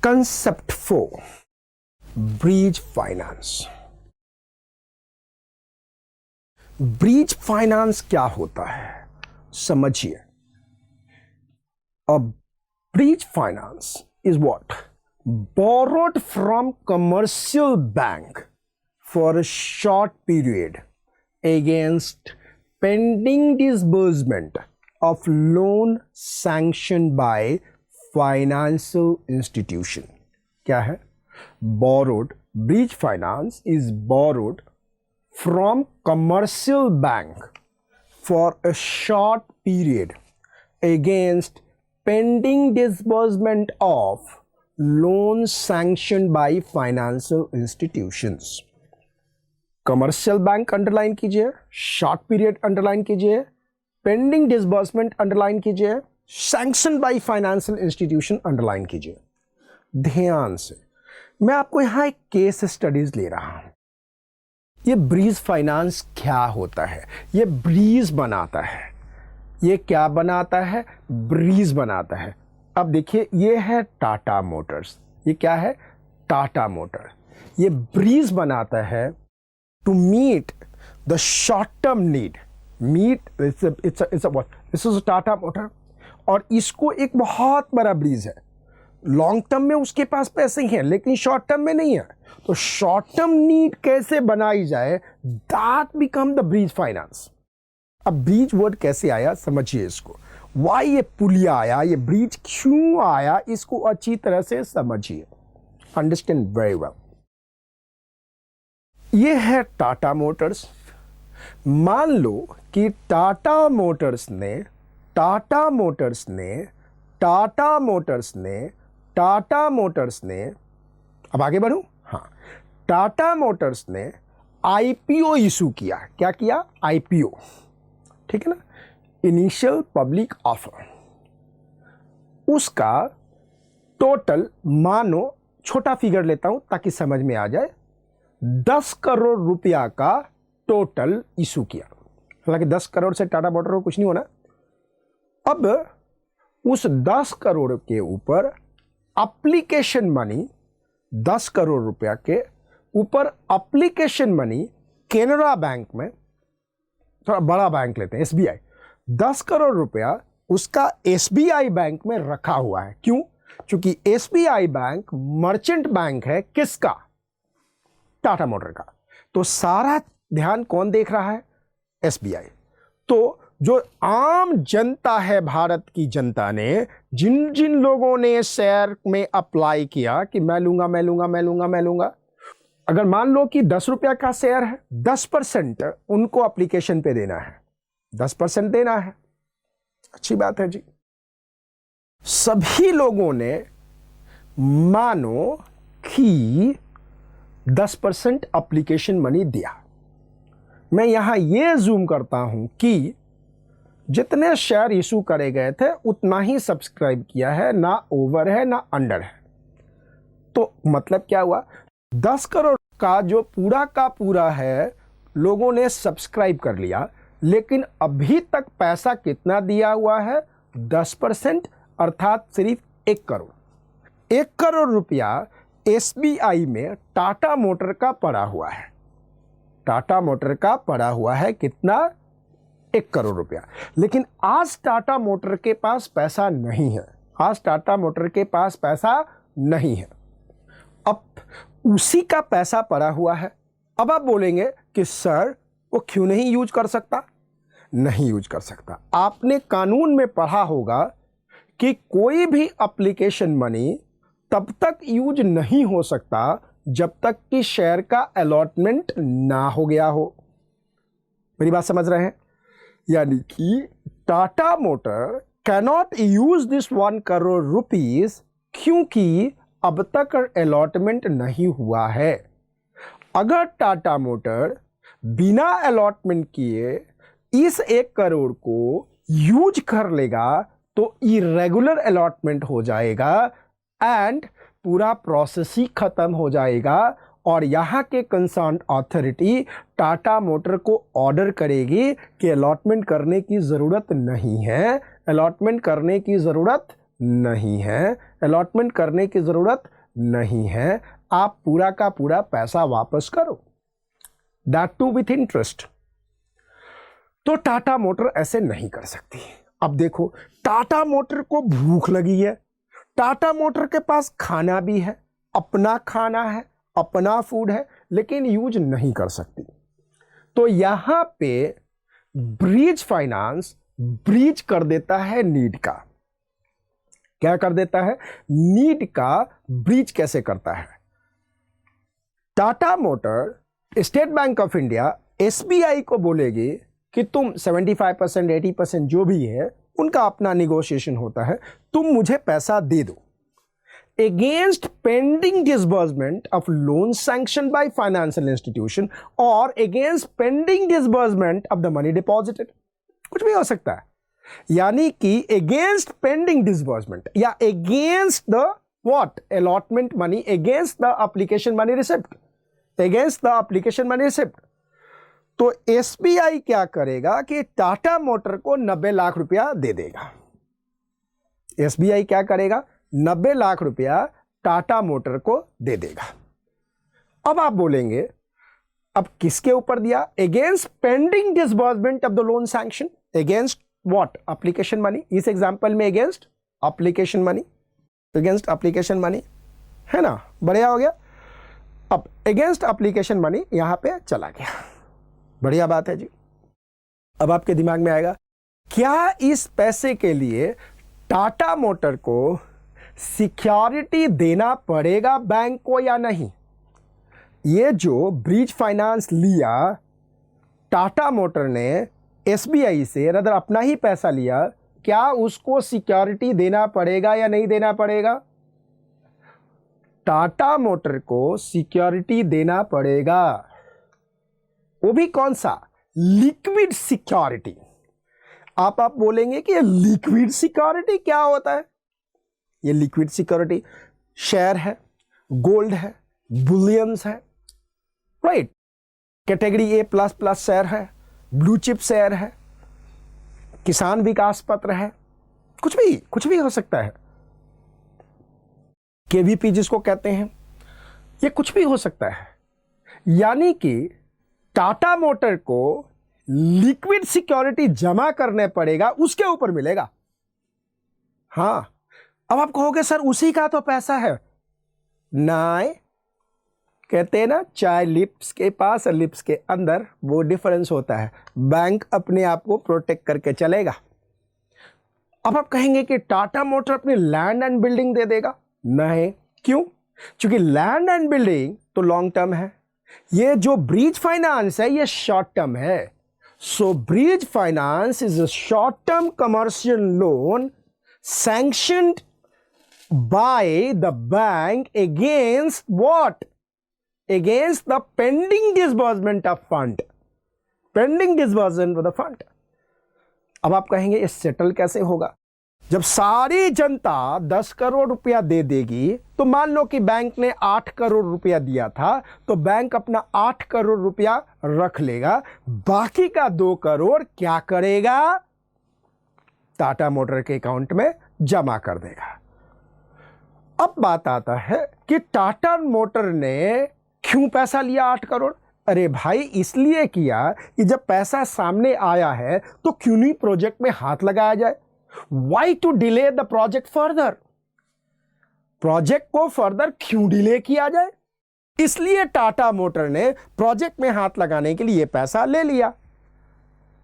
Concept 4, Bridge Finance. Bridge finance क्या होता है समझिए. अब bridge finance is what? Borrowed from commercial bank for a short period against pending disbursement of loan sanctioned by financial institution. क्या है? Borrowed. Bridge finance is borrowed from commercial bank for a short period against pending disbursement of loans sanctioned by financial institutions. Commercial bank underline कीजिए, short period underline कीजिए, pending disbursement underline कीजिए, sanction by financial institution underline कीजिए. ध्यान से मैं आपको यहां एक केस स्टडीज ले रहा हूं. ये ब्रीज फाइनेंस क्या होता है? ये ब्रीज बनाता है. ये क्या बनाता है? ब्रीज बनाता है. अब देखिए, ये है टाटा मोटर्स. ये क्या है? टाटा मोटर. ये ब्रीज बनाता है to meet the short term need. This is Tata Motor. और इसको एक बहुत बड़ा ब्रीज है. लॉन्ग टर्म में उसके पास पैसे ही हैं, लेकिन शॉर्ट टर्म में नहीं है. तो शॉर्ट टर्म नीड कैसे बनाई जाए, that become the breeze finance. अब ब्रीज वर्ड कैसे आया समझिए इसको. वाई ये पुलिया आया, ये ब्रीज क्यों आया, इसको अच्छी तरह से समझिए. Understand very well. ये है टाटा मोटर्स. मान लो कि टाटा मोटर्स ने अब आगे बढ़ूं. हाँ, टाटा मोटर्स ने आईपीओ इशू किया. क्या किया? आईपीओ. ठीक है ना, इनिशियल पब्लिक ऑफर. उसका टोटल, मानो छोटा फिगर लेता हूं ताकि समझ में आ जाए, 10 करोड़ रुपया का टोटल इशू किया. हालांकि 10 करोड़ से टाटा मोटर को कुछ नहीं होना. अब उस 10 करोड़ के ऊपर एप्लीकेशन मनी, 10 करोड़ रुपया के ऊपर एप्लीकेशन मनी केनरा बैंक में, थोड़ा बड़ा बैंक लेते हैं, एसबीआई, 10 करोड़ रुपया उसका एसबीआई बैंक में रखा हुआ है. क्यों? क्योंकि एसबीआई बैंक मर्चेंट बैंक है. किसका? टाटा मोटर का. तो सारा ध्यान कौन देख रहा है? एसबीआई. तो जो आम जनता है, भारत की जनता ने, जिन जिन लोगों ने शेयर में अप्लाई किया कि मैं लूंगा, अगर मान लो कि 10 रुपया का शेयर है, 10% उनको एप्लीकेशन पे देना है. 10% देना है. अच्छी बात है जी. सभी लोगों ने मानो कि 10% एप्लीकेशन मनी दिया. मैं यहां यह जूम करता हूं कि जितने शेयर इशू करे गए थे उतना ही सब्सक्राइब किया है, ना ओवर है ना अंडर है. तो मतलब क्या हुआ? 10 करोड़ का जो पूरा का पूरा है, लोगों ने सब्सक्राइब कर लिया, लेकिन अभी तक पैसा कितना दिया हुआ है? 10%, अर्थात सिर्फ 1 करोड़. 1 करोड़ रुपया एसबीआई में टाटा मोटर का पड़ा हुआ है. टाटा मोटर का पड़ा हुआ है कितना? 1 करोड़ रुपया. लेकिन आज टाटा मोटर के पास पैसा नहीं है. अब उसी का पैसा पड़ा हुआ है. अब आप बोलेंगे कि सर वो क्यों नहीं यूज कर सकता? नहीं यूज कर सकता. आपने कानून में पढ़ा होगा कि कोई भी एप्लीकेशन मनी तब तक यूज नहीं हो सकता जब तक कि शेयर का अलॉटमेंट ना हो गया हो. मेरी बात समझ रहे हैं? यानी कि Tata motor cannot use this 1 crore rupees क्योंकि अब तक अलॉटमेंट नहीं हुआ है. अगर टाटा मोटर बिना अलॉटमेंट किए इस 1 करोड़ को यूज कर लेगा तो इरेगुलर अलॉटमेंट हो जाएगा एंड पूरा प्रोसेस ही खत्म हो जाएगा. और यहाँ के कंसर्न अथॉरिटी टाटा मोटर को ऑर्डर करेगी कि अलॉटमेंट करने की ज़रूरत नहीं है, नहीं है, अलॉटमेंट करने की ज़रूरत नहीं है, आप पूरा का पूरा पैसा वापस करो, दैट टू विथ इंटरेस्ट। तो टाटा मोटर ऐसे नहीं कर सकती। अब देखो, टाटा मोटर को भूख लगी है, टाटा मोटर के पास खाना भी है, अपना खाना है, अपना फूड है, लेकिन यूज नहीं कर सकती। तो यहां पे ब्रीज फाइनेंस ब्रीज कर देता है नीड का। क्या कर देता है? नीड का ब्रीज कैसे करता है? Tata motor state bank of India SBI को बोलेगी कि तुम 75% 80% जो भी है उनका अपना निगोशिएशन होता है, तुम मुझे पैसा दे दो against pending disbursement of loan sanctioned by financial institution or against pending disbursement of the money deposited। कुछ भी हो सकता है, यानी कि against pending disbursement या against the what allotment money, against the application money receipt, against the application money receipt। तो SBI क्या करेगा कि टाटा मोटर को 90 लाख रुपया दे देगा। एसबीआई क्या करेगा? 90 लाख रुपया टाटा मोटर को दे देगा। अब आप बोलेंगे, अब किसके ऊपर दिया? Against pending disbursement of the loan sanction, against what? Application money. इस एग्जांपल में against application money, against application money, है ना? बढ़िया हो गया। अब अगेंस्ट एप्लीकेशन मनी यहां पे चला गया, बढ़िया बात है जी। अब आपके दिमाग में आएगा, क्या इस पैसे के लिए टाटा मोटर को सिक्योरिटी देना पड़ेगा बैंक को या नहीं? ये जो ब्रीज फाइनेंस लिया टाटा मोटर ने एसबीआई से, रदर अपना ही पैसा लिया, क्या उसको सिक्योरिटी देना पड़ेगा या नहीं देना पड़ेगा? टाटा मोटर को सिक्योरिटी देना पड़ेगा। वो भी कौन सा? Liquid security. आप बोलेंगे कि लिक्विड सिक्योरिटी क्या होता है? ये लिक्विड सिक्योरिटी शेयर है, गोल्ड है, बुलियंस है, राइट? कैटेगरी A++ शेयर है, ब्लू चिप शेयर है, किसान विकास पत्र है, कुछ भी हो सकता है। केवीपी जिसको कहते हैं, ये कुछ भी हो सकता है। यानी कि टाटा मोटर को लिक्विड सिक्योरिटी जमा करने पड़ेगा, उसके ऊपर मिलेगा। हां, अब आप कहोगे सर उसी का तो पैसा है। नहीं, कहते हैं ना, चाय लिप्स के पास और लिप्स के अंदर, वो डिफरेंस होता है। बैंक अपने आप को प्रोटेक्ट करके चलेगा। अब आप कहेंगे कि टाटा मोटर अपनी लैंड एंड बिल्डिंग दे देगा। नहीं, क्यों? क्योंकि लैंड एंड बिल्डिंग तो लॉन्ग टर्म है, ये जो ब्रीज फाइनेंस है ये शॉर्ट टर्म है। So bridge finance is a short term commercial loan sanctioned by the bank against what? Against the pending disbursement of fund, pending disbursement of the fund. अब आप कहेंगे ये सेटल कैसे होगा? जब सारी जनता 10 करोड़ रुपया दे देगी, तो मान लो कि बैंक ने 8 करोड़ रुपया दिया था, तो बैंक अपना 8 करोड़ रुपया रख लेगा, बाकी का 2 करोड़ क्या करेगा? टाटा मोटर के अकाउंट में जमा कर देगा। अब बात आता है कि टाटा मोटर ने क्यों पैसा लिया 8 करोड़? अरे भाई, इसलिए किया कि जब पैसा सामने आया है तो क्यों नहीं प्रोजेक्ट में हाथ लगाया जाए। Why to delay the project further? Project को फर्दर क्यों डिले किया जाए? इसलिए टाटा मोटर ने प्रोजेक्ट में हाथ लगाने के लिए पैसा ले लिया।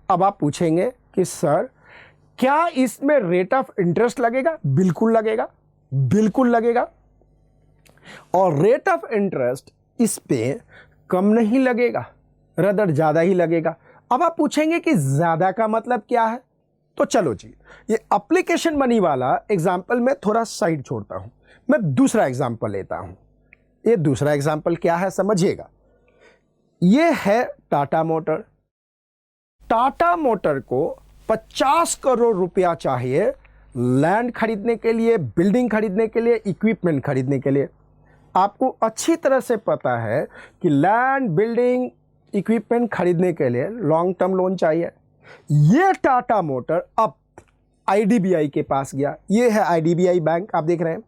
अब आप पूछेंगे कि सर क्या इसमें रेट ऑफ इंटरेस्ट लगेगा? बिल्कुल लगेगा, बिल्कुल लगेगा। और रेट ऑफ इंटरेस्ट इस पे कम नहीं लगेगा, रदर ज्यादा ही लगेगा। अब आप पूछेंगे कि ज्यादा का मतलब क्या है? तो चलो जी, ये एप्लीकेशन मनी वाला एग्जाम्पल मैं थोड़ा साइड छोड़ता हूं, मैं दूसरा एग्जाम्पल लेता हूं। ये दूसरा एग्जाम्पल क्या है समझिएगा। ये है टाटा मोटर। टाटा मोटर को 50 करोड़ रुपया चाहिए लैंड खरीदने के लिए, बिल्डिंग खरीदने के लिए, इक्विपमेंट खरीदने के लिए। आपको अच्छी तरह से पता है कि लैंड, बिल्डिंग, इक्विपमेंट खरीदने के लिए लॉन्ग टर्म लोन चाहिए। ये टाटा मोटर अब आईडीबीआई के पास गया। ये है आईडीबीआई बैंक, आप देख रहे हैं।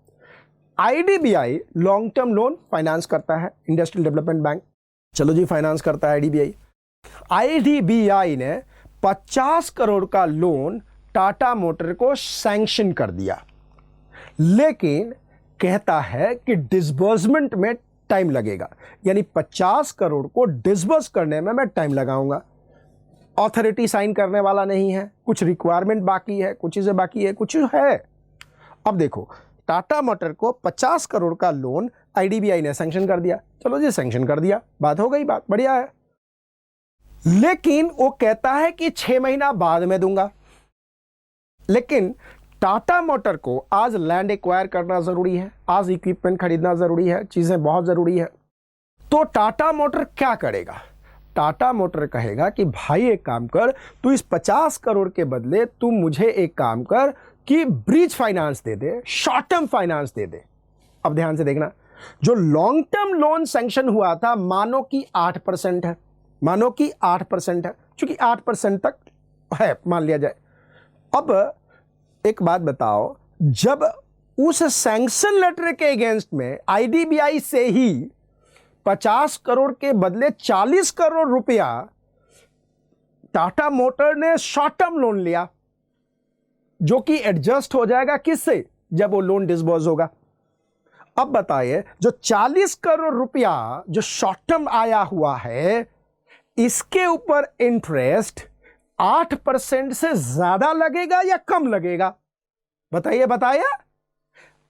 IDBI long term loan finance करता है, इंडस्ट्रियल डेवलपमेंट बैंक। चलो जी, फाइनेंस करता है आईडीबीआई। आईडीबीआई ने 50 करोड़ का लोन टाटा मोटर को सैंक्शन कर दिया, लेकिन कहता है कि डिसबर्समेंट में टाइम लगेगा, यानी 50 करोड़ को डिसबर्स करने में मैं टाइम लगाऊंगा। अथॉरिटी साइन करने वाला नहीं है, कुछ रिक्वायरमेंट बाकी है, कुछ चीज़ें बाकी है, कुछ है। अब देखो, टाटा मोटर को 50 करोड़ का लोन आईडीबीआई ने सैंक्शन कर दिया। चलो जी, सैंक्शन कर दिया, बात हो गई, बात बढ़िया है। लेकिन वो कहता है कि 6 महीना बाद में दूंगा। लेकिन टाटा मोटर को आज लैंड एक्वायर करना जरूरी है, आज इक्विपमेंट खरीदना जरूरी है, चीजें बहुत जरूरी है। तो टाटा मोटर क्या करेगा? टाटा मोटर कहेगा कि भाई एक काम कर, तू इस 50 करोड़ के बदले तू मुझे एक काम कर कि ब्रिज फाइनेंस दे दे, शॉर्ट टर्म फाइनेंस दे दे। अब ध्यान से देखना, जो लॉन्ग टर्म लोन सैंक्शन हुआ था, मानो कि 8% है, मानो कि 8% है, क्योंकि 8% तक है मान लिया जाए। अब एक बात बताओ, जब उस सैंक्शन लेटर के अगेंस्ट में आईडीबीआई से ही 50 करोड़ के बदले 40 करोड़ रुपया टाटा मोटर ने शॉर्ट टर्म लोन लिया, जो कि एडजस्ट हो जाएगा किससे? जब वो लोन डिसबर्स होगा। अब बताइए, जो 40 करोड़ रुपया जो शॉर्ट टर्म आया हुआ है, इसके ऊपर इंटरेस्ट 8% से ज्यादा लगेगा या कम लगेगा? बताइए बताइए,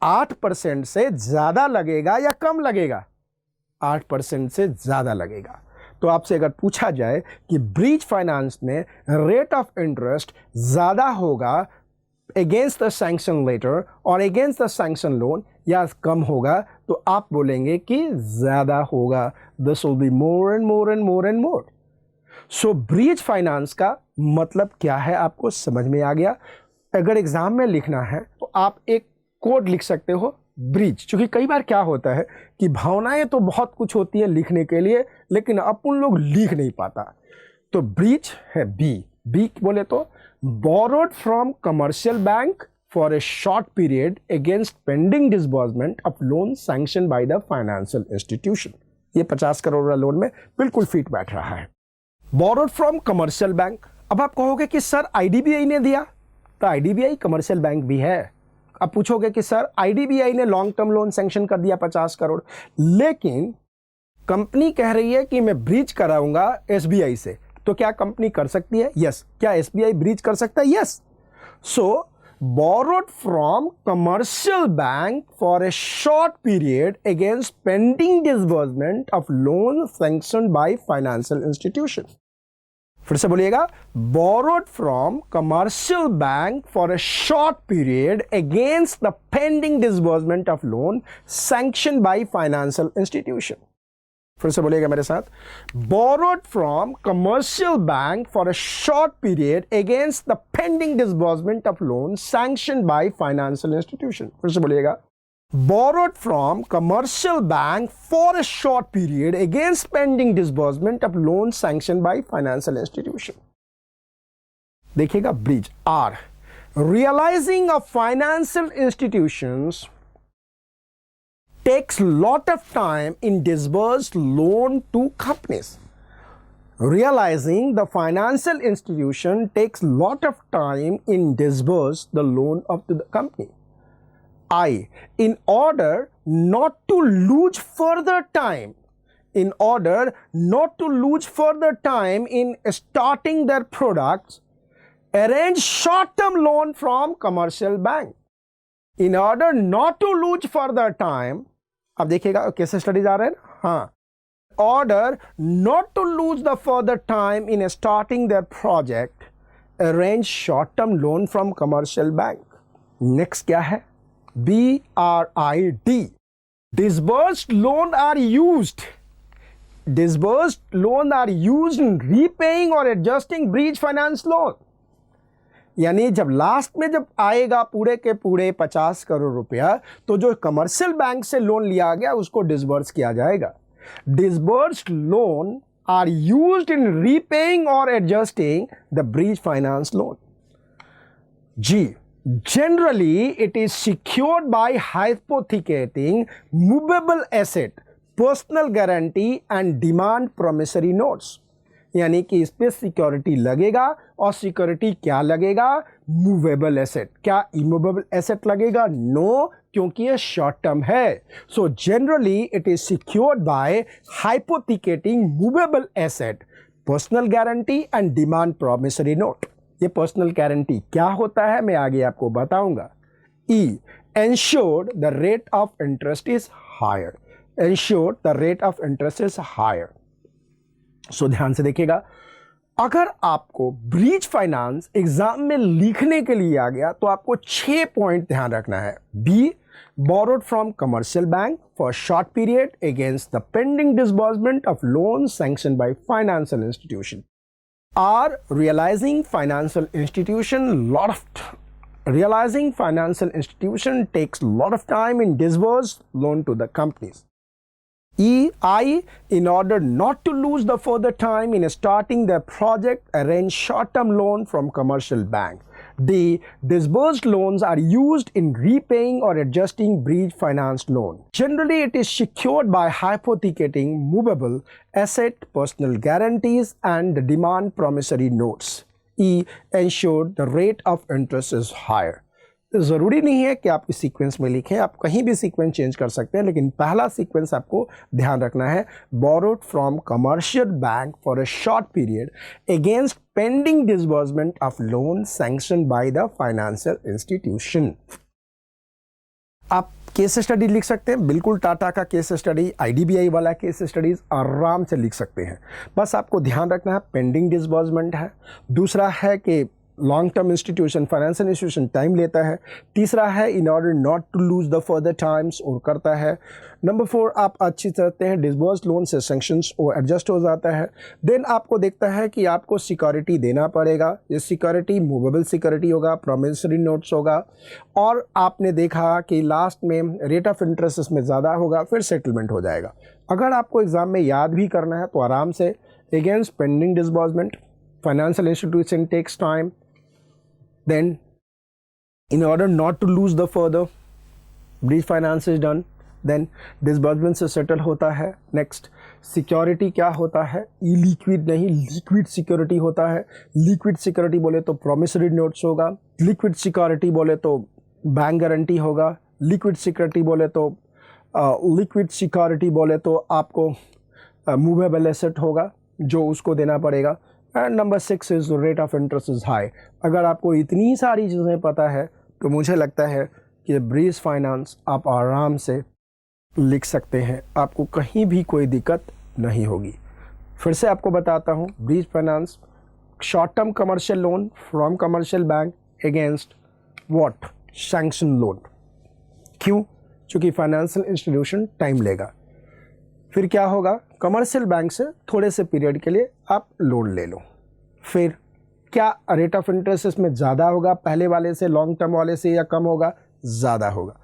8% से ज्यादा लगेगा या कम लगेगा? 8% से ज्यादा लगेगा। तो आपसे अगर पूछा जाए कि ब्रिज फाइनेंस में रेट ऑफ इंटरेस्ट ज्यादा होगा अगेंस्ट द सैंक्शन लेटर और अगेंस्ट द सैंक्शन लोन, या कम होगा, तो आप बोलेंगे कि ज्यादा होगा। This will be more and more and more and more. So bridge finance का मतलब क्या है आपको समझ में आ गया? अगर एग्जाम में लिखना है तो आप एक कोड लिख सकते हो, ब्रिज। क्योंकि कई बार क्या होता है कि भावनाएं तो बहुत कुछ होती है लिखने के लिए, लेकिन अपन लोग लिख नहीं पाता। तो ब्रिज है बी। बी बोले तो borrowed from commercial bank for a short period against pending disbursement of loan sanctioned by the financial institution। ये 50 करोड़ का लोन में बिल्कुल फिट बैठ रहा है। borrowed from commercial bank। अब आप कहोगे कि सर आईडीबीआई ने दिया, तो आईडीबीआई कमर्शियल बैंक भी है। अब पूछोगे कि सर आईडीबीआई ने लॉन्ग टर्म लोन सैंक्शन कर दिया 50 करोड़, लेकिन कंपनी कह रही है कि मैं ब्रिज कराऊंगा एसबीआई से, तो क्या कंपनी कर सकती है? यस। क्या एसबीआई ब्रिज कर सकता है? Yes. So borrowed from commercial bank for a short period against pending disbursement of loan sanctioned by financial institution। फिर से बोलिएगा, borrowed from commercial bank for a short period against the pending disbursement of loan sanctioned by financial institution। फिर से बोलिएगा मेरे साथ, borrowed from commercial bank for a short period against the pending disbursement of loan sanctioned by financial institution। फिर से बोलिएगा, borrowed from commercial bank for a short period against pending disbursement of loan sanctioned by financial institution। देखिएगा bridge are, realizing of financial institutions takes lot of time in disbursed loan to companies। Realizing the financial institution takes lot of time in disburse the loan of the company। I, in order not to lose further time, in order not to lose further time in starting their products, arrange short-term loan from commercial bank। In order not to lose further time, अब देखिएगा कैसे studies आ रहे हैं। हाँ, order not to lose the further time in starting their project, arrange short-term loan from commercial bank। Next क्या है? BRID, disbursed loan are used, disbursed loan are used in repaying or adjusting bridge finance loan। यानी जब last में जब आएगा पूरे के पूरे 50 करोड़ रुपया, तो जो कमर्शियल बैंक से लोन लिया गया उसको डिसबर्स किया जाएगा। Disbursed loan are used in repaying और adjusting the bridge finance loan. जी, generally it is secured by hypothecating movable asset, personal guarantee and demand promissory notes। यानी कि इस पे सिक्योरिटी लगेगा, और सिक्योरिटी क्या लगेगा? Movable asset. क्या इमूवेबल एसेट लगेगा? नो, क्योंकि ये शॉर्ट टर्म है। So generally it is secured by hypothecating movable asset, personal guarantee and demand promissory note. ये पर्सनल गारंटी क्या होता है मैं आगे आपको बताऊंगा। Uh, ensured the rate of interest is higher. Ensured the rate of interest is higher. So ध्यान से देखिएगा, अगर आपको ब्रीच फाइनेंस एग्जाम में लिखने के लिए आ गया तो आपको 6 पॉइंट ध्यान रखना है। B, borrowed from commercial bank for a short period against the pending disbursement of loans sanctioned by financial institution. Are realizing financial institution takes a lot of time in disburse loan to the companies. I, in order not to lose the further time in starting the project, arrange short-term loan from commercial bank. The disbursed loans are used in repaying or adjusting breach finance loan. Generally, it is secured by hypothecating movable asset, personal guarantees, and demand promissory notes. E, ensure the rate of interest is higher. ज़रूरी नहीं है कि आप इस sequence में लिखें, आप कहीं भी सीक्वेंस चेंज कर सकते हैं, लेकिन पहला सीक्वेंस आपको ध्यान रखना है। Borrowed from commercial bank for a short period against pending disbursement of loan sanction by the financial institution. आप केस स्टडी लिख सकते हैं, बिल्कुल टाटा का केस स्टडी, आईडीबीआई वाला केस स्टडीज आराम से लिख सकते हैं। बस आपको ध्यान रखना है पेंडिंग डिसबर्समेंट है, दूसरा है कि long term institution, financial institution time लेता है, तीसरा है in order not to lose the further times और करता है। नंबर 4 आप अच्छी तरह हैं डिसबर्स लोन से सेंक्शंस और एडजस्ट हो जाता है। देन आपको देखता है कि आपको सिक्योरिटी देना पड़ेगा, ये सिक्योरिटी मूवेबल सिक्योरिटी होगा, प्रॉमिसरी नोट्स होगा, और आपने देखा कि लास्ट में रेट ऑफ इंटरेस्ट इसमें ज़्यादा होगा, फिर सेटलमेंट हो जाएगा। अगर आपको एग्जाम में याद भी करना है तो आराम से against pending disbursement, financial institution takes time, then in order not to lose the further breach finance is done, then disbursement से settle होता है। next सिक्योरिटी क्या होता है? इलिक्विड नहीं, लिक्विड सिक्योरिटी होता है। लिक्विड सिक्योरिटी बोले तो प्रॉमिसरी नोट्स होगा, लिक्विड सिक्योरिटी बोले तो बैंक गारंटी होगा, लिक्विड सिक्योरिटी बोले तो आपको मूवेबल एसेट होगा जो उसको देना पड़ेगा। And number 6 is rate of interest is high. अगर आपको इतनी सारी चीज़ें पता है तो मुझे लगता है कि ब्रीच फाइनेंस आप आराम से लिख सकते हैं, आपको कहीं भी कोई दिक्कत नहीं होगी। फिर से आपको बताता हूँ, breach finance short term commercial loan from commercial bank against what? Sanction loan. क्यों? क्योंकि फाइनेंशियल इंस्टीट्यूशन टाइम लेगा। फिर क्या होगा? कमर्शियल बैंक से थोड़े से पीरियड के लिए आप लोन ले लो। फिर क्या रेट ऑफ इंटरेस्ट इसमें ज़्यादा होगा पहले वाले से, लॉन्ग टर्म वाले से, या कम होगा? ज़्यादा होगा।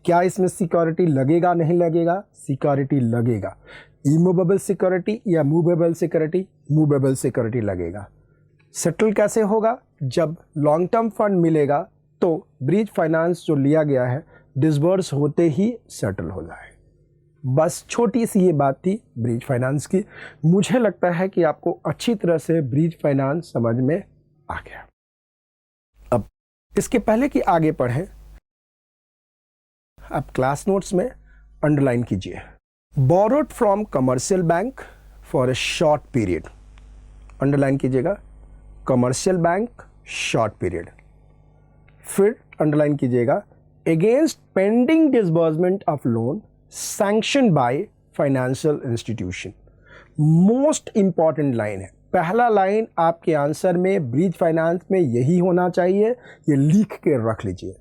क्या इसमें सिक्योरिटी लगेगा? नहीं लगेगा? सिक्योरिटी लगेगा। इमूवेबल सिक्योरिटी या मूवेबल सिक्योरिटी? मूवेबल सिक्योरिटी लगेगा। सेटल कैसे होगा? जब लॉन्ग टर्म फंड मिलेगा तो ब्रीच फाइनेंस जो लिया गया है डिसबर्स होते ही सेटल हो जाए। बस छोटी सी ये बात थी ब्रीच फाइनेंस की। मुझे लगता है कि आपको अच्छी तरह से ब्रीच फाइनेंस समझ में आ गया। अब इसके पहले कि आगे पढ़ें, आप क्लास नोट्स में अंडरलाइन कीजिए, borrowed from commercial bank for a short period. Underline कीजिएगा, कमर्शियल बैंक शॉर्ट पीरियड। फिर अंडरलाइन कीजिएगा, against pending disbursement of loan sanction by financial institution. Most important line है, पहला लाइन आपके आंसर में breach finance में यही होना चाहिए, ये लिख के रख लीजिए।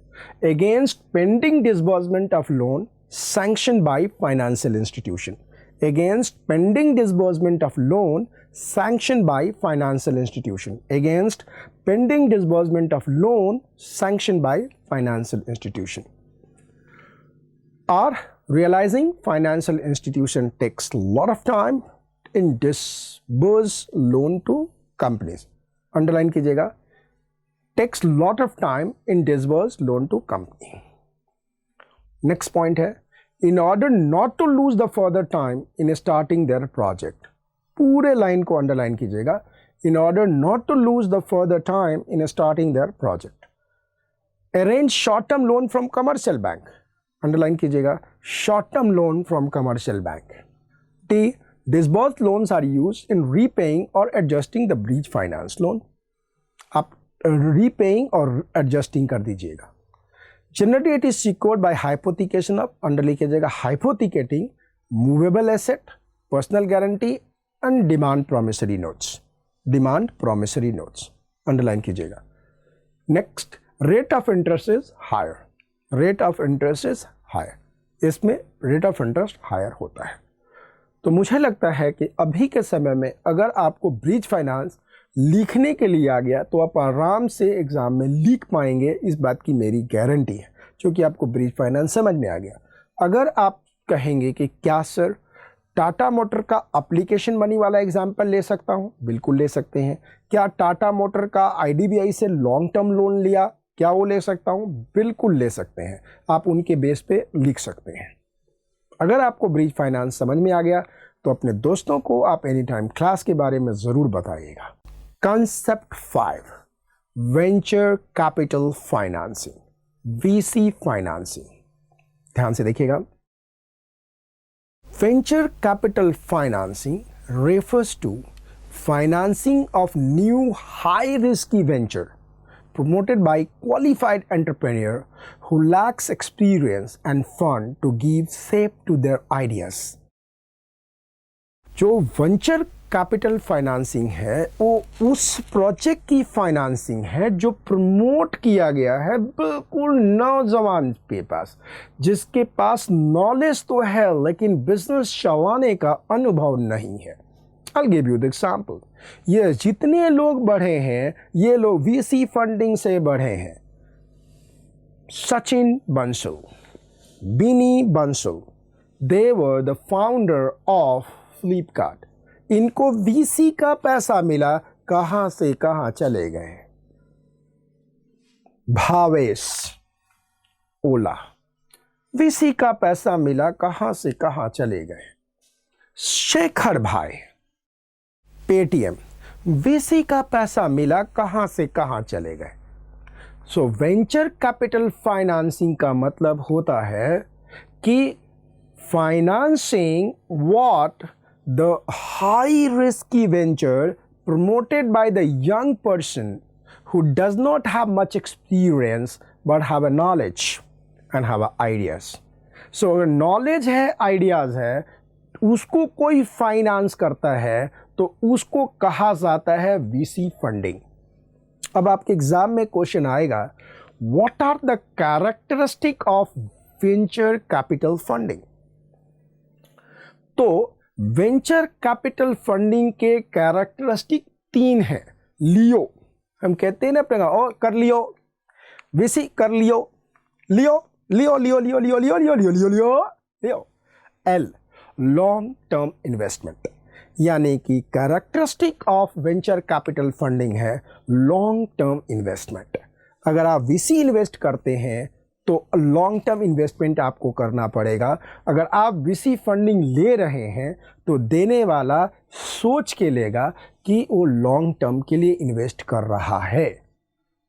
Against pending disbursement of loan sanction by financial institution. Against pending disbursement of loan sanction by financial institution. Against pending disbursement of loan sanction by financial institution. Or realizing financial institution takes a lot of time in disburse loan to companies. Underline कीजिएगा, takes lot of time in disburse loan to company. Next point है, in order not to lose the further time in starting their project. पूरे line को underline कीजिएगा, in order not to lose the further time in starting their project. Arrange short term loan from commercial bank. Underline कीजिएगा, short term loan from commercial bank. D. Disbursed loans are used in repaying or adjusting the breach finance loan. आप repaying और adjusting कर दीजिएगा. Generally it is secured by hypothecation of, underline कीजिएगा, hypothecating movable asset, personal guarantee and demand promissory notes. Demand promissory notes underline कीजिएगा. Next, rate of interest is higher. Rate of interest is higher. इसमें rate of interest higher होता है. तो मुझे लगता है कि अभी के समय में अगर आपको ब्रीच फाइनेंस लिखने के लिए आ गया तो आप आराम से एग्ज़ाम में लिख पाएंगे, इस बात की मेरी गारंटी है, क्योंकि आपको ब्रीच फाइनेंस समझ में आ गया. अगर आप कहेंगे कि क्या सर टाटा मोटर का एप्लीकेशन मनी वाला एग्जाम्पल ले सकता हूँ, बिल्कुल ले सकते हैं. क्या टाटा मोटर का IDBI से लॉन्ग टर्म लोन लिया, क्या वो ले सकता हूँ, बिल्कुल ले सकते हैं. आप उनके बेस पे लिख सकते हैं. अगर आपको ब्रीच फाइनेंस समझ में आ गया तो अपने दोस्तों को आप एनी टाइम क्लास के बारे में ज़रूर बताइएगा. Concept 5, venture capital financing, VC financing. ध्यान से देखिएगा. Venture capital financing refers to financing of new high risky venture promoted by qualified entrepreneur who lacks experience and fund to give shape to their ideas. जो venture capital financing है वो उस project की financing है जो promote किया गया है बिल्कुल नौजवान के पास, जिसके पास नॉलेज तो है लेकिन बिजनेस चलाने का अनुभव नहीं है. I'll give you the example. ये जितने लोग बढ़े हैं ये लोग VC फंडिंग से बढ़े हैं. सचिन बंसल, बिनी Bansal, they were the founder of Flipkart. इनको VC का पैसा मिला, कहां से कहां चले गए. भावेश, ओला, VC का पैसा मिला, कहां से कहां चले गए. शेखर भाई, पेटीएम, VC का पैसा मिला, कहां से कहां चले गए. सो वेंचर कैपिटल फाइनेंसिंग का मतलब होता है कि financing what the high risky venture promoted by the young person who does not have much experience but have a knowledge and have ideas. So अगर knowledge है, ideas है, उसको कोई फाइनेंस करता है तो उसको कहा जाता है VC फंडिंग. अब आपके एग्जाम में क्वेश्चन आएगा, what are the characteristic of venture capital funding? तो वेंचर कैपिटल फंडिंग के कैरेक्टरिस्टिक 3 हैं. लियो, हम कहते हैं ना अपने कर लियो, VC कर लियो, लियो लियो लियो लियो लियो लियो लियो लियो लियो लियो लियो. L, लॉन्ग टर्म इन्वेस्टमेंट, यानी कि characteristic of venture capital funding है लॉन्ग टर्म इन्वेस्टमेंट. अगर आप VC इन्वेस्ट करते हैं तो लॉन्ग टर्म इन्वेस्टमेंट आपको करना पड़ेगा. अगर आप VC फंडिंग ले रहे हैं तो देने वाला सोच के लेगा कि वो लॉन्ग टर्म के लिए इन्वेस्ट कर रहा है.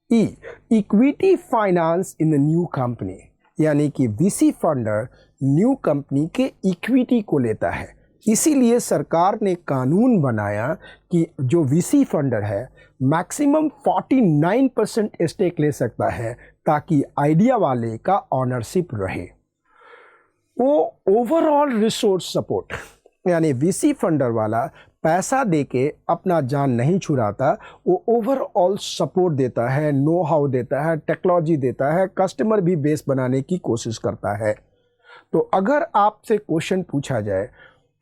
E, equity finance in the new company, यानी कि VC फंडर न्यू कंपनी के इक्विटी को लेता है. इसीलिए सरकार ने कानून बनाया कि जो VC फंडर है मैक्सिमम 49% स्टेक ले सकता है ताकि आइडिया वाले का ऑनरशिप रहे. वो ओवरऑल रिसोर्स सपोर्ट, यानी VC फंडर वाला पैसा देके अपना जान नहीं छुड़ाता, वो ओवरऑल सपोर्ट देता है, नो हाउ देता है, टेक्नोलॉजी देता है, कस्टमर भी बेस बनाने की कोशिश करता है. तो अगर आपसे क्वेश्चन पूछा जाए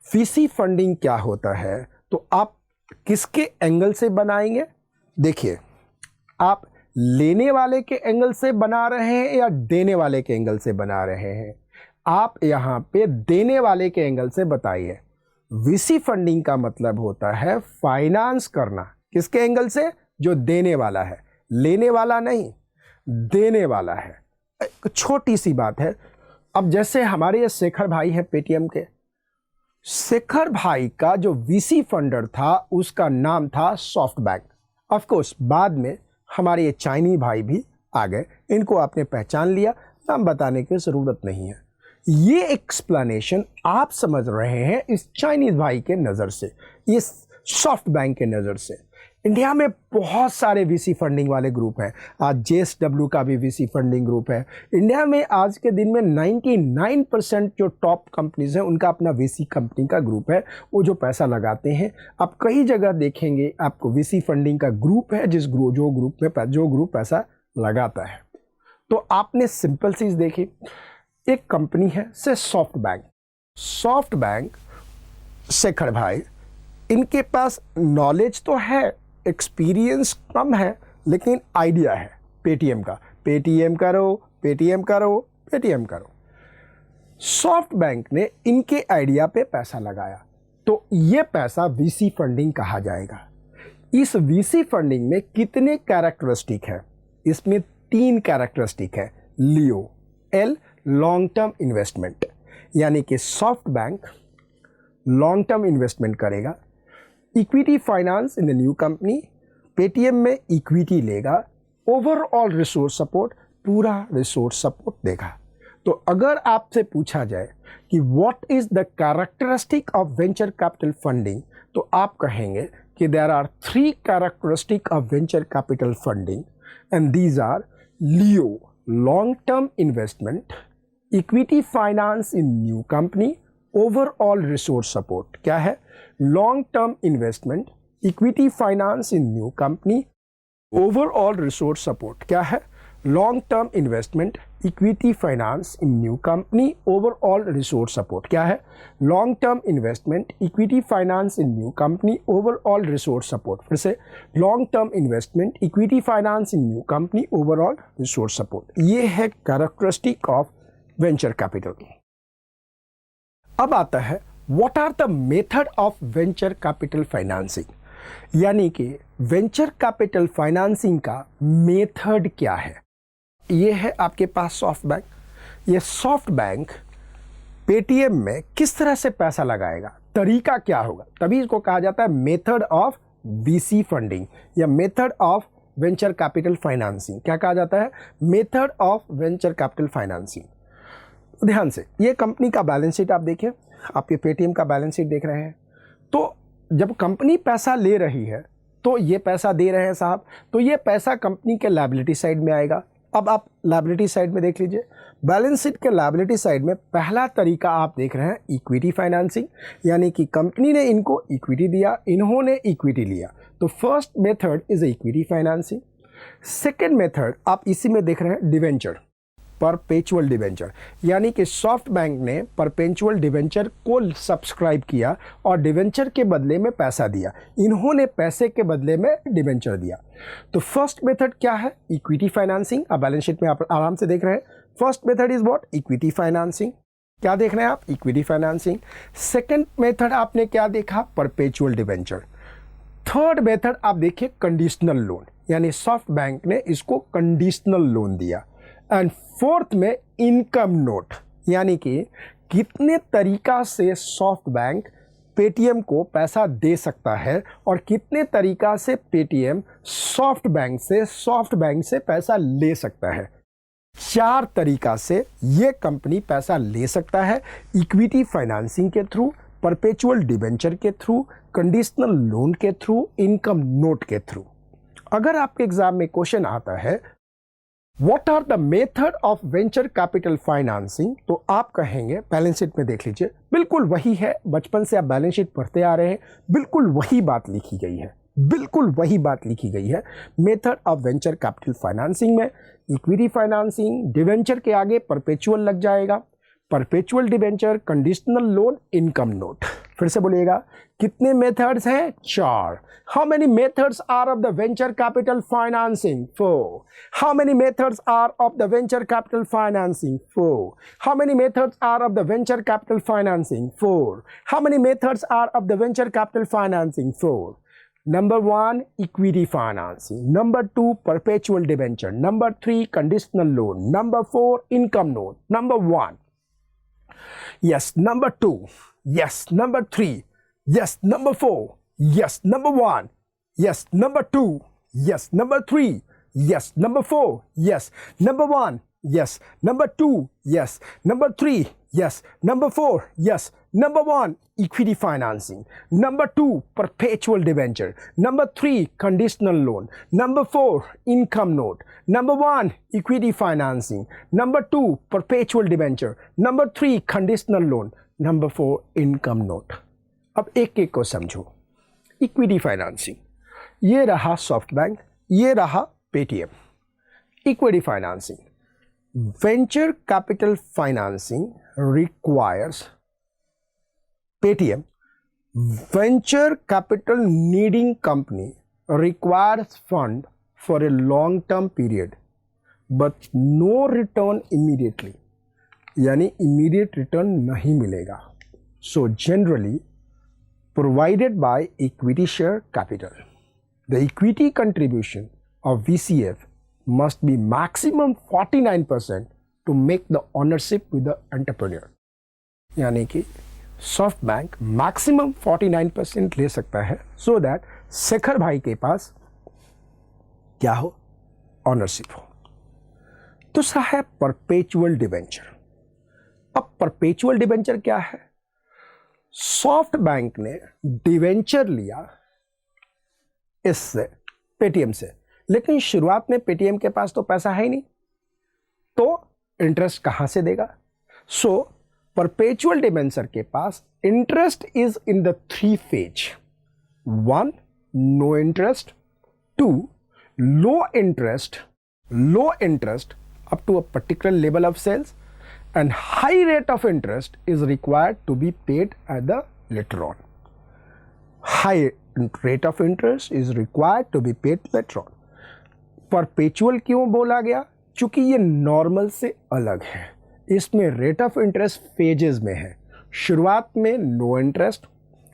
VC फंडिंग क्या होता है तो आप किसके एंगल से बनाएंगे. देखिए, आप लेने वाले के एंगल से बना रहे हैं या देने वाले के एंगल से बना रहे हैं. आप यहाँ पे देने वाले के एंगल से बताइए. VC फंडिंग का मतलब होता है फाइनेंस करना, किसके एंगल से, जो देने वाला है. लेने वाला नहीं, देने वाला है। एक छोटी सी बात है, अब जैसे हमारे ये शेखर भाई हैं पेटीएम के, शेखर भाई का जो वीसी फंडर था उसका नाम था सॉफ्ट बैंक। ऑफ कोर्स बाद में हमारे ये चाइनीज भाई भी आ गए, इनको आपने पहचान लिया, नाम बताने की ज़रूरत नहीं है। ये एक्सप्लेनेशन आप समझ रहे हैं इस चाइनीज भाई के नज़र से, इस सॉफ्ट बैंक के नज़र से। इंडिया में बहुत सारे वीसी फंडिंग वाले ग्रुप हैं, आज जेएसडब्ल्यू का भी वीसी फंडिंग ग्रुप है। इंडिया में आज के दिन में 99% जो टॉप कंपनीज हैं उनका अपना वीसी कंपनी का ग्रुप है, वो जो पैसा लगाते हैं। आप कई जगह देखेंगे आपको वीसी फंडिंग का ग्रुप है, जो ग्रुप पैसा लगाता है। तो आपने सिंपल चीज़ देखी, एक कंपनी है से सॉफ्ट बैंक, शेखर भाई, इनके पास नॉलेज तो है, एक्सपीरियंस कम है, लेकिन आइडिया है पेटीएम का, पेटीएम करो। सॉफ्ट बैंक ने इनके आइडिया पे पैसा लगाया, तो ये पैसा वीसी फंडिंग कहा जाएगा। इस वीसी फंडिंग में कितने कैरेक्टरिस्टिक है? इसमें 3 कैरेक्टरिस्टिक है। LEO, L, long term investment, यानी कि SoftBank long term investment करेगा। Equity finance in the new company, Paytm में इक्विटी लेगा। ओवरऑल रिसोर्स सपोर्ट, पूरा रिसोर्स सपोर्ट देगा। तो अगर आपसे पूछा जाए कि what is the characteristic of venture capital funding, तो आप कहेंगे कि there are 3 characteristic of venture capital funding and these are LEO, long term investment, equity finance in new company, overall resource support. क्या है? Long term investment, equity finance in new company, overall resource support. क्या है? Long term investment, equity finance in new company, overall resource support. क्या है? Long term investment, equity finance in new company, overall resource support. फिर से, long term investment, equity finance in new company, overall resource support. ये है characteristic of venture capital. अब आता है what are the method of venture capital financing, यानी कि venture capital financing का मेथड क्या है। ये है आपके पास सॉफ्ट बैंक। ये सॉफ्ट बैंक पेटीएम में किस तरह से पैसा लगाएगा, तरीका क्या होगा, तभी इसको कहा जाता है मेथड ऑफ वीसी फंडिंग या method of venture capital financing. क्या कहा जाता है? Method of venture capital financing. ध्यान से, ये कंपनी का बैलेंस शीट आप देखिए, आप ये पेटीएम का बैलेंस शीट देख रहे हैं। तो जब कंपनी पैसा ले रही है तो ये पैसा दे रहे हैं साहब, तो ये पैसा कंपनी के लायबिलिटी साइड में आएगा। अब आप लायबिलिटी साइड में देख लीजिए, बैलेंस शीट के लायबिलिटी साइड में पहला तरीका आप देख रहे हैं इक्विटी फाइनेंसिंग, यानी कि कंपनी ने इनको इक्विटी दिया, इन्होंने इक्विटी लिया, तो first method is equity financing. Second method आप इसी में देख रहे हैं डिवेंचर, परपेचुअल डिवेंचर, यानी कि सॉफ्ट बैंक ने परपेचुअल डिवेंचर को सब्सक्राइब किया और डिवेंचर के बदले में पैसा दिया, इन्होंने पैसे के बदले में डिवेंचर दिया। तो फर्स्ट मेथड क्या है? Equity financing. आप बैलेंस शीट में आप आराम से देख रहे हैं, first method is what? Equity financing. क्या देख रहे हैं आप? Equity financing. सेकेंड मेथड आपने क्या देखा? Perpetual debenture. थर्ड मेथड आप देखिए कंडीशनल लोन, यानी सॉफ्ट बैंक ने इसको कंडीशनल लोन दिया। एंड फोर्थ में इनकम नोट, यानी कि कितने तरीका से सॉफ्ट बैंक पेटीएम को पैसा दे सकता है और कितने तरीका से पेटीएम सॉफ्ट बैंक से पैसा ले सकता है। 4 तरीका से ये कंपनी पैसा ले सकता है, इक्विटी फाइनेंसिंग के थ्रू, परपेचुअल डिवेंचर के थ्रू, कंडीशनल लोन के थ्रू, इनकम नोट के थ्रू। अगर आपके एग्जाम में क्वेश्चन आता है what are the method of venture capital financing, तो आप कहेंगे, बैलेंस शीट में देख लीजिए, बिल्कुल वही है, बचपन से आप बैलेंस शीट पढ़ते आ रहे हैं, बिल्कुल वही बात लिखी गई है, बिल्कुल वही बात लिखी गई है। Method of venture capital financing में इक्विटी फाइनेंसिंग, डिवेंचर के आगे परपेचुअल लग जाएगा, perpetual debenture, conditional loan, income note. फिर से बोलिएगा, कितने मेथड्स हैं? 4। How many methods are of the venture capital financing? 4। How many methods are of the venture capital financing? 4। How many methods are of the venture capital financing? 4। How many methods are of the venture capital financing? 4। Number 1, equity financing. Number 2, perpetual debenture. Number 3, conditional loan. Number 4, income note. Number 1, yes. Number 2, yes. Number 3, yes. Number 4, yes. Number 1, yes. Number 2, yes. Number 3, yes. Number 4, yes. Number 1, yes. Number 2, yes. Number 3, yes. Number 4, yes. Number 1, equity financing. Number 2, perpetual debenture. Number 3, conditional loan. Number 4, income note. Number 1, equity financing. Number 2, perpetual debenture. Number 3, conditional loan. Number 4, income note. अब एक एक को समझो. Equity financing, ये रहा soft bank, ये रहा Paytm. Equity financing, venture capital financing requires Paytm. Venture capital needing company requires fund for a long term period but no return immediately, यानी immediate return नहीं मिलेगा. So generally provided by equity share capital. The equity contribution of VCF must be maximum 49% to make the ownership with the entrepreneur. यानी कि soft bank maximum 49% ले सकता है so that Shekhar भाई के पास क्या हो, ऑनरशिप हो. दूसरा है परपेचुअल डिबेंचर. अब परपेचुअल डिबेंचर क्या है? सॉफ्ट बैंक ने डिबेंचर लिया इससे, पेटीएम से, लेकिन शुरुआत में पेटीएम के पास तो पैसा है ही नहीं, तो इंटरेस्ट कहां से देगा? सो परपेचुअल डिबेंचर के पास interest is in the 3 phase. 1, no interest. 2, low interest up to a particular level of sales, and high rate of interest is required to be paid at the later on. High rate of interest is required to be paid later on. Perpetual क्यों बोला गया? क्योंकि ये normal से अलग है. इसमें rate of interest phases में है. शुरुआत में नो इंटरेस्ट,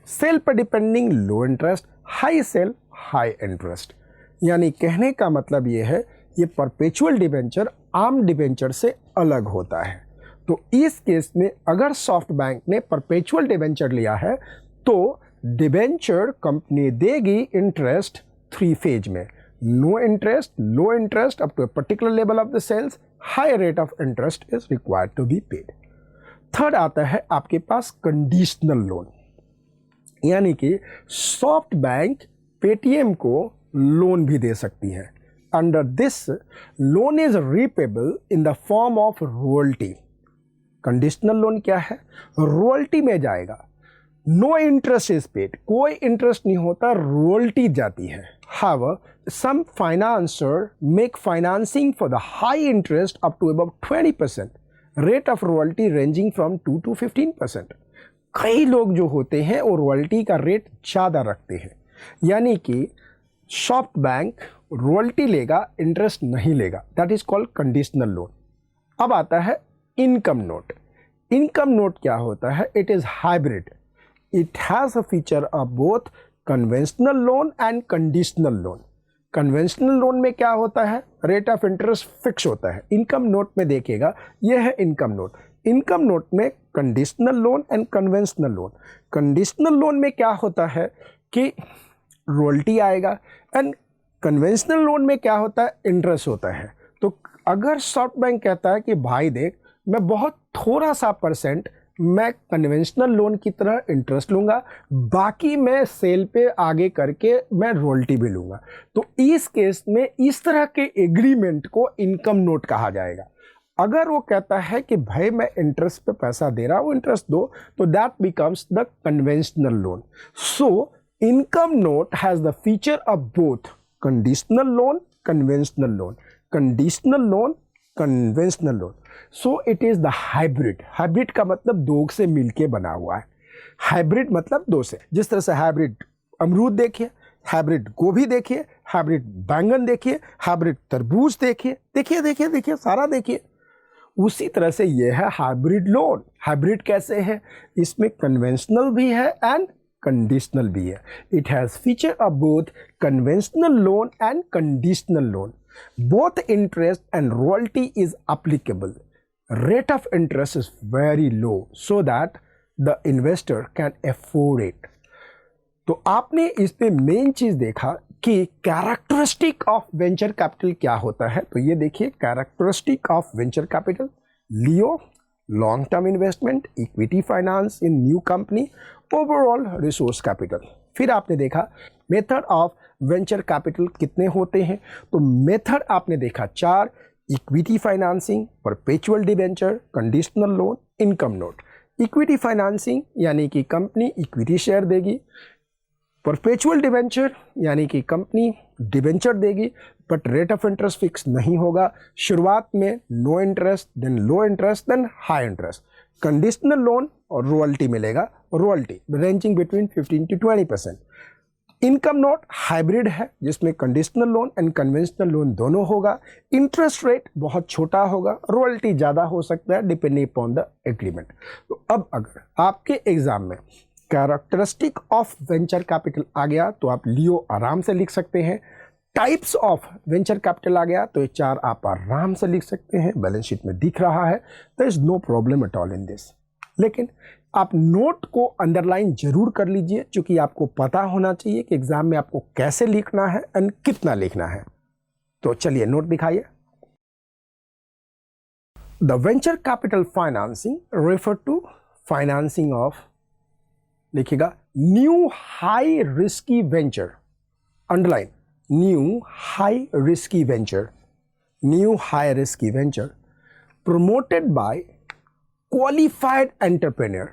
सेल पर depending low interest, high sale high interest. यानी कहने का मतलब ये है, ये परपेचुअल डिबेंचर आम डिबेंचर से अलग होता है. तो इस केस में अगर सॉफ्ट बैंक ने परपेचुअल डिबेंचर लिया है तो डिबेंचर कंपनी देगी इंटरेस्ट 3 फेज में. No interest, low interest up to a particular level of the sales, high rate of interest is required to be paid. Third आता है आपके पास कंडीशनल लोन. यानी कि सॉफ्ट बैंक पेटीएम को loan भी दे सकती है. Under this loan is repayable in the form of royalty. Conditional loan क्या है? रॉयल्टी में जाएगा. नो इंटरेस्ट इज पेड, कोई इंटरेस्ट नहीं होता, रॉयल्टी जाती है. However, some financier make financing for the high interest up to about 20%. Rate of royalty ranging from 2 to 15%. कई लोग जो होते हैं वो रॉयल्टी का रेट ज़्यादा रखते हैं. यानी कि सॉफ्ट बैंक रॉयल्टी लेगा, इंटरेस्ट नहीं लेगा. That is called conditional loan. अब आता है इनकम नोट. इनकम नोट क्या होता है? It is hybrid. It has a feature of both conventional loan and conditional loan. Conventional loan में क्या होता है? रेट ऑफ इंटरेस्ट फिक्स होता है. इनकम नोट में देखिएगा, यह है इनकम नोट. इनकम नोट में conditional loan and conventional loan. Conditional loan में क्या होता है कि रॉयल्टी आएगा, एंड कन्वेंशनल लोन में क्या होता है? इंटरेस्ट होता है. तो अगर सॉफ्ट बैंक कहता है कि भाई देख, मैं बहुत थोड़ा सा परसेंट मैं कन्वेंशनल लोन की तरह इंटरेस्ट लूँगा, बाकी मैं सेल पे आगे करके मैं रॉयल्टी भी लूँगा, तो इस केस में इस तरह के एग्रीमेंट को इनकम नोट कहा जाएगा. अगर वो कहता है कि भाई मैं इंटरेस्ट पे पैसा दे रहा हूँ, इंटरेस्ट दो, तो that becomes the conventional loan. So income note has the feature of both conditional loan, conventional loan, conditional loan, conventional loan. So it is the hybrid. Hybrid का मतलब दो से मिलके बना हुआ है. हाइब्रिड मतलब दो से. जिस तरह से हाइब्रिड अमरूद देखिए, हाइब्रिड गोभी देखिए, हाइब्रिड बैंगन देखिए, हाइब्रिड तरबूज देखिए, देखिए देखिए देखिए सारा देखिए. उसी तरह से यह है हाइब्रिड लोन. हाइब्रिड कैसे है? इसमें कन्वेंशनल भी है एंड कंडीशनल भी है. It has feature of both conventional loan and conditional loan. Both interest and royalty is applicable. Rate of interest is very low so that the investor can afford it. तो आपने इसमें main चीज देखा कि characteristic of venture capital क्या होता है. तो ये देखिए characteristic of venture capital. Leo, long term investment, equity finance in new company, overall resource capital. फिर आपने देखा मेथड ऑफ वेंचर कैपिटल कितने होते हैं. तो मेथड आपने देखा 4: equity financing, perpetual debenture, conditional loan, income note. Equity financing यानी कि कंपनी इक्विटी शेयर देगी. परपेचुअल डिबेंचर यानी कि कंपनी डिबेंचर देगी but rate of interest fix नहीं होगा. शुरुआत में no interest, then low interest, then high interest. Conditional loan और रॉयल्टी मिलेगा. Royalty ranging between 15 to 20%. Income note hybrid है जिसमें conditional loan and conventional loan दोनों होगा. इंटरेस्ट रेट बहुत छोटा होगा, रॉयल्टी ज़्यादा हो सकता है डिपेंडिंग अपॉन द एग्रीमेंट. तो अब अगर आपके एग्जाम में कैरेक्टरिस्टिक ऑफ वेंचर कैपिटल आ गया तो आप लियो आराम से लिख सकते हैं. टाइप्स ऑफ वेंचर कैपिटल आ गया तो ये 4 आप आराम से लिख सकते हैं. बैलेंस शीट में दिख रहा है. There is no problem at all in this. लेकिन आप नोट को अंडरलाइन जरूर कर लीजिए क्योंकि आपको पता होना चाहिए कि एग्जाम में आपको कैसे लिखना है एंड कितना लिखना है. तो चलिए नोट दिखाइए. The venture capital financing refer to financing of, लिखिएगा, new high risky venture. Underline new high risky venture. New high risky venture promoted by qualified entrepreneur.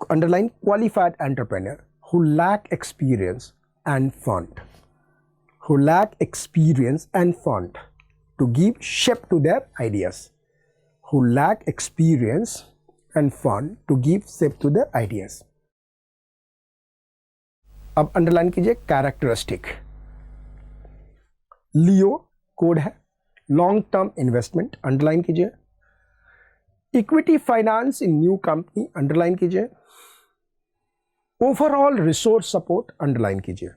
Underline qualified entrepreneur who lack experience and fund. Who lack experience and fund to give shape to their ideas. Who lack experience and fund to give shape to their ideas. अब underline कीजिए characteristic. लियो code है. Long term investment underline कीजिए. Equity finance in new company underline कीजिए. Overall resource support underline कीजिए.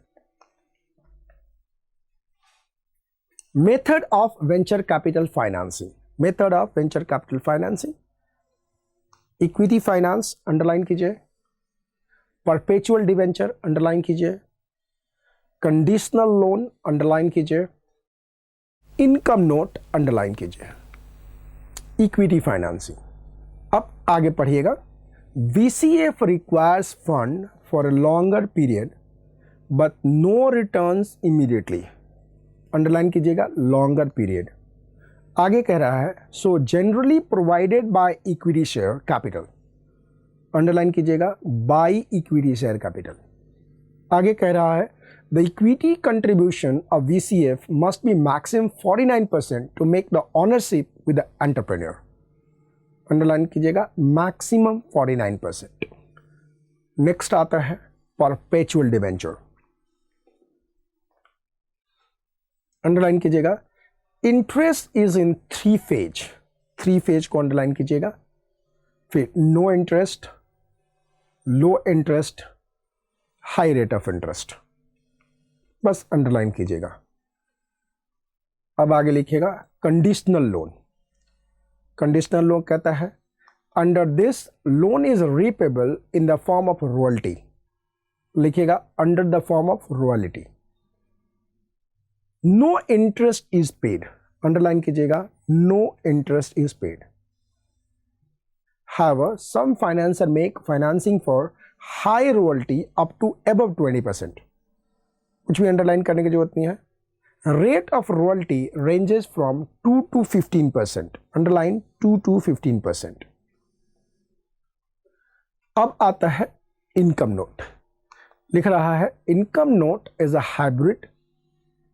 Method of venture capital financing. Method of venture capital financing. Equity finance underline कीजिए. Perpetual debenture underline कीजिए. Conditional loan underline कीजिए. Income note underline कीजिए. Equity financing. अब आगे पढ़िएगा. VCF requires fund for a longer period but no returns immediately. Underline कीजिएगा longer period. आगे कह रहा है so generally provided by equity share capital. Underline कीजिएगा बाय इक्विटी शेयर कैपिटल. आगे कह रहा है the equity contribution of VCF must be maximum 49% to make the ownership with the entrepreneur. Underline कीजिएगा मैक्सिमम 49%. नेक्स्ट आता है परपेचुअल डिवेंचर. अंडरलाइन कीजिएगा interest is in 3 phase. 3 phase को अंडरलाइन कीजिएगा. फिर no interest, low interest, high rate of interest. बस underline कीजिएगा. अब आगे लिखिएगा कंडीशनल लोन. कंडीशनल लोन कहता है under this loan is repayable in the form of royalty. लिखिएगा under the form of royalty. No interest is paid. Underline कीजिएगा no interest is paid. However, some financiers make financing for high royalty up to above 20%. कुछ भी underline करने की जरूरत नहीं है. Rate of royalty ranges from 2 to 15%. Underline 2 to 15%. अब आता है इनकम नोट. लिख रहा है income note is a hybrid.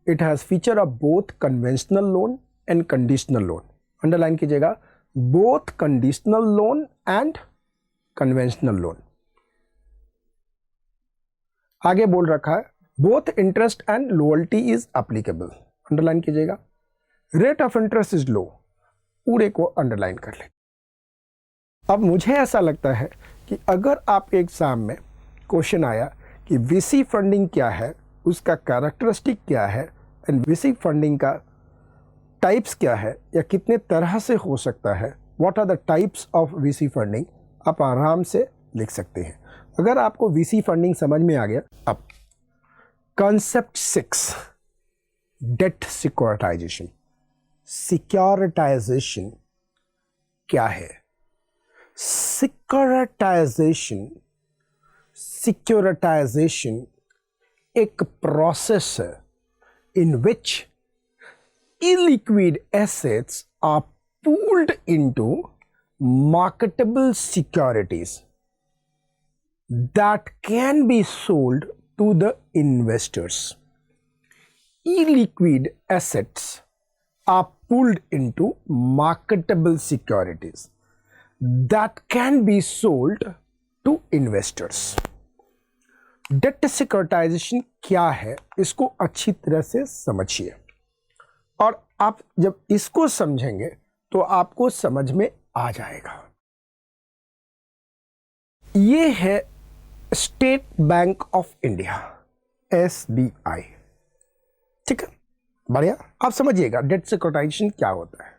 It has feature of both conventional loan and conditional loan. Underline कीजिएगा both conditional loan and conventional loan. आगे बोल रखा है both interest and loyalty is applicable. Underline कीजिएगा. Rate of interest is low. पूरे को underline कर ले. अब मुझे ऐसा लगता है कि अगर आपके एग्जाम में क्वेश्चन आया कि वीसी फंडिंग क्या है, उसका कैरेक्टरिस्टिक क्या है एंड वीसी फंडिंग का टाइप्स क्या है या कितने तरह से हो सकता है, what are the types of VC funding, आप आराम से लिख सकते हैं। अगर आपको वीसी फंडिंग समझ में आ गया, अब कॉन्सेप्ट 6 डेट सिक्योरिटाइजेशन। सिक्योरिटाइजेशन क्या है? सिक्योरिटाइजेशन एक प्रोसेस है in which illiquid assets are pooled into marketable securities that can be sold to the investors. Illiquid assets are pooled into marketable securities that can be sold to investors. Debt securitization क्या है, इसको अच्छी तरह से समझिए, और आप जब इसको समझेंगे तो आपको समझ में आ जाएगा। ये है state bank of India, SBI। ठीक है, बढ़िया, आप समझिएगा डेट सिक्योरिटाइजेशन क्या होता है।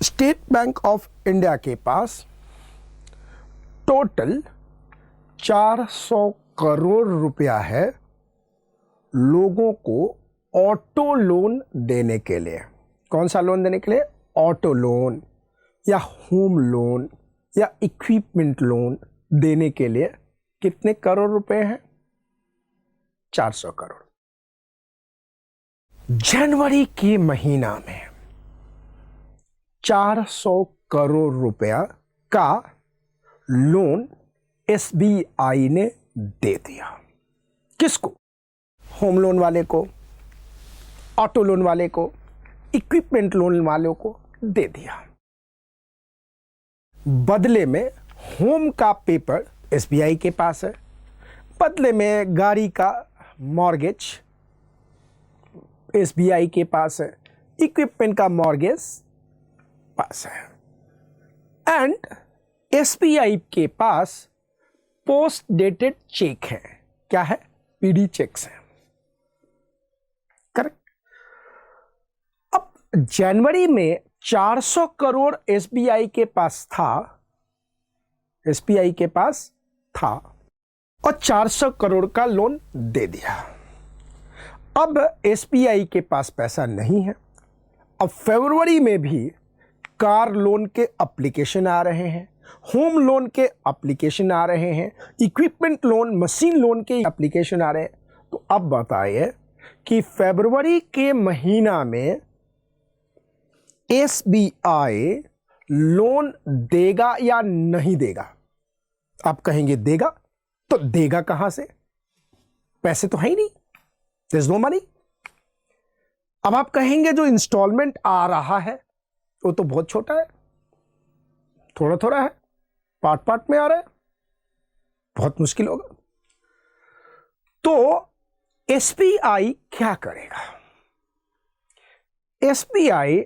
स्टेट बैंक ऑफ इंडिया के पास टोटल 400 करोड़ रुपया है लोगों को ऑटो लोन देने के लिए। कौन सा लोन देने के लिए? ऑटो लोन या होम लोन या इक्विपमेंट लोन देने के लिए कितने करोड़ रुपए हैं? 400 करोड़। जनवरी के महीना में 400 करोड़ रुपया का लोन SBI ने दे दिया। किसको? होम लोन वाले को, ऑटो लोन वाले को, इक्विपमेंट लोन वालों को दे दिया। बदले में होम का पेपर SBI के पास है, बदले में गाड़ी का मॉर्गेज SBI के पास है, इक्विपमेंट का मॉर्गेज पास है, एंड SBI के पास पोस्ट डेटेड चेक है। क्या है? PD चेक्स है। करेक्ट। अब जनवरी में 400 करोड़ SBI के पास था और 400 करोड़ का लोन दे दिया। अब SBI के पास पैसा नहीं है। अब फरवरी में भी कार लोन के एप्लीकेशन आ रहे हैं, होम लोन के एप्लीकेशन आ रहे हैं, इक्विपमेंट लोन, मशीन लोन के एप्लीकेशन आ रहे हैं। तो अब बताइए कि फरवरी के महीना में SBI लोन देगा या नहीं देगा? आप कहेंगे देगा, तो देगा कहां से? पैसे तो है ही नहीं, there's no money। अब आप कहेंगे जो इंस्टॉलमेंट आ रहा है वो तो बहुत छोटा है, थोड़ा थोड़ा है, पार्ट पार्ट में आ रहा है, बहुत मुश्किल होगा। तो SBI क्या करेगा? SBI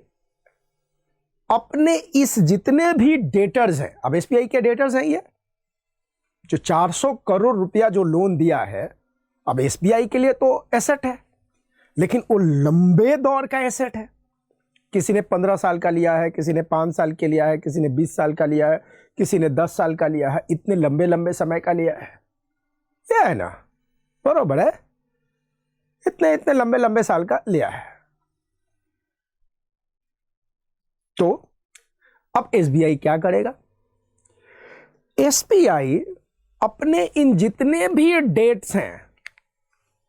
अपने इस जितने भी डेटर्स हैं, अब SBI के डेटर्स हैं, ये जो 400 करोड़ रुपया जो लोन दिया है, अब SBI के लिए तो एसेट है, लेकिन वो लंबे दौर का एसेट है। किसी ने 15 साल का लिया है, किसी ने 5 साल के लिया है, किसी ने 20 साल का लिया है, किसी ने 10 साल का लिया है, इतने लंबे लंबे समय का लिया है। यह है ना, बरोबर है, इतने इतने लंबे लंबे साल का लिया है। तो अब SBI क्या करेगा? SBI अपने इन जितने भी डेट्स हैं,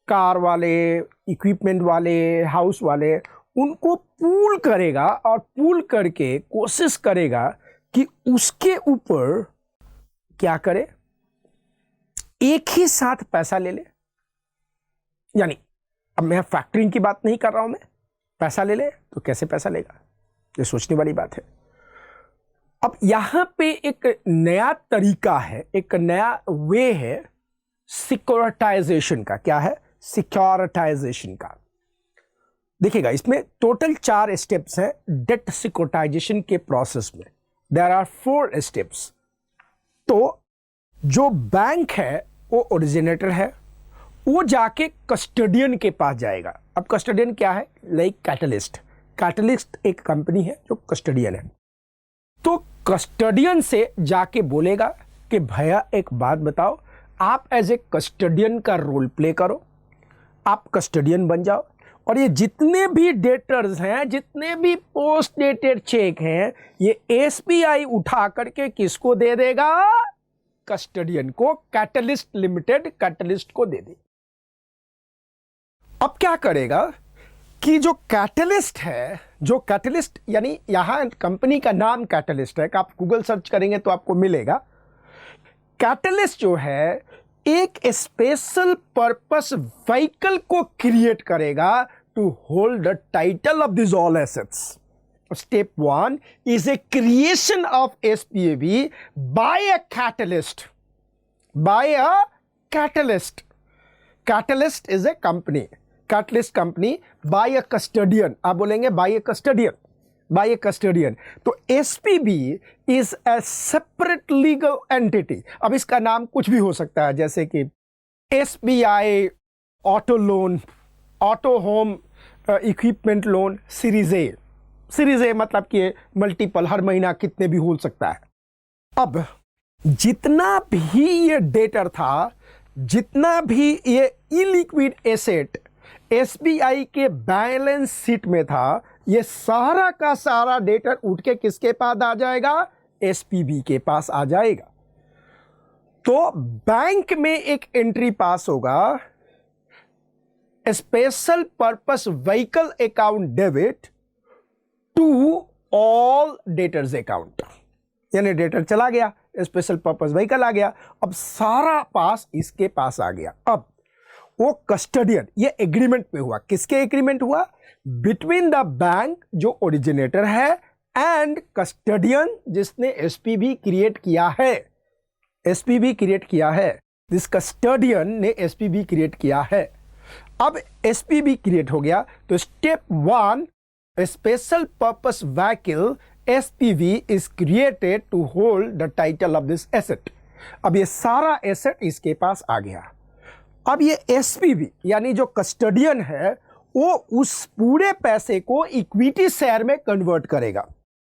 कार वाले, इक्विपमेंट वाले, हाउस वाले, उनको पूल करेगा और पूल करके कोशिश करेगा कि उसके ऊपर क्या करे, एक ही साथ पैसा ले ले। यानी अब मैं फैक्टरिंग की बात नहीं कर रहा हूं, मैं पैसा ले ले तो कैसे पैसा लेगा, ये सोचने वाली बात है। अब यहां पे एक नया तरीका है, एक नया वे है सिक्योरिटाइजेशन का। क्या है? सिक्योरिटाइजेशन का। देखिएगा, इसमें टोटल 4 स्टेप्स हैं डेट सिक्योरिटाइजेशन के प्रोसेस में। There are 4 steps. तो जो बैंक है वो ओरिजिनेटर है, वो जाके कस्टडियन के पास जाएगा। अब कस्टडियन क्या है? Like catalyst. कैटलिस्ट एक कंपनी है जो कस्टडियन है। तो कस्टडियन से जाके बोलेगा कि भैया एक बात बताओ, आप एज ए कस्टडियन का रोल प्ले करो, आप कस्टडियन बन जाओ, और ये जितने भी डेटर्स हैं, जितने भी पोस्ट डेटेड चेक हैं, ये एसबीआई उठा करके किसको दे देगा? कस्टडियन को, कैटलिस्ट लिमिटेड कैटलिस्ट को दे देगा। अब क्या करेगा कि जो कैटलिस्ट है, जो कैटलिस्ट यानी यहां कंपनी का नाम कैटलिस्ट है, कि आप गूगल सर्च करेंगे तो आपको मिलेगा। कैटलिस्ट जो है एक स्पेशल पर्पस व्हीकल को क्रिएट करेगा to hold the title of this all assets. Step 1 is a creation of SPV by a catalyst. By a catalyst. Catalyst is a company. Catalyst company by a custodian. आप बोलेंगे by a custodian. By a custodian. तो SPV is a separate legal entity. अब इसका नाम कुछ भी हो सकता है, जैसे कि SBI auto loan, auto home equipment loan series A. Series A मतलब कि मल्टीपल, हर महीना कितने भी हो सकता है। अब जितना भी ये डेटर था, जितना भी ये इलिक्विड एसेट एसबीआई के बैलेंस शीट में था, ये सारा का सारा डेटर उठ के किसके पास आ जाएगा? एसपीबी के पास आ जाएगा। तो बैंक में एक एंट्री पास होगा, special purpose vehicle account debit to all debtors account, यानी डेटर चला गया, स्पेशल पर्पस व्हीकल आ गया, अब सारा पास इसके पास आ गया। अब वो कस्टडियन, ये एग्रीमेंट में हुआ, किसके एग्रीमेंट हुआ? बिटवीन द बैंक जो ओरिजिनेटर है एंड कस्टडियन जिसने एसपीबी क्रिएट किया है। एसपीबी क्रिएट किया है, दिस कस्टडियन ने एसपीबी क्रिएट किया है। अब एसपीबी क्रिएट हो गया तो step 1, special purpose vehicle SPV is created to hold the title of this asset. अब ये सारा एसेट इसके पास आ गया। अब ये SPV यानी जो कस्टडियन है वो उस पूरे पैसे को इक्विटी शेयर में कन्वर्ट करेगा,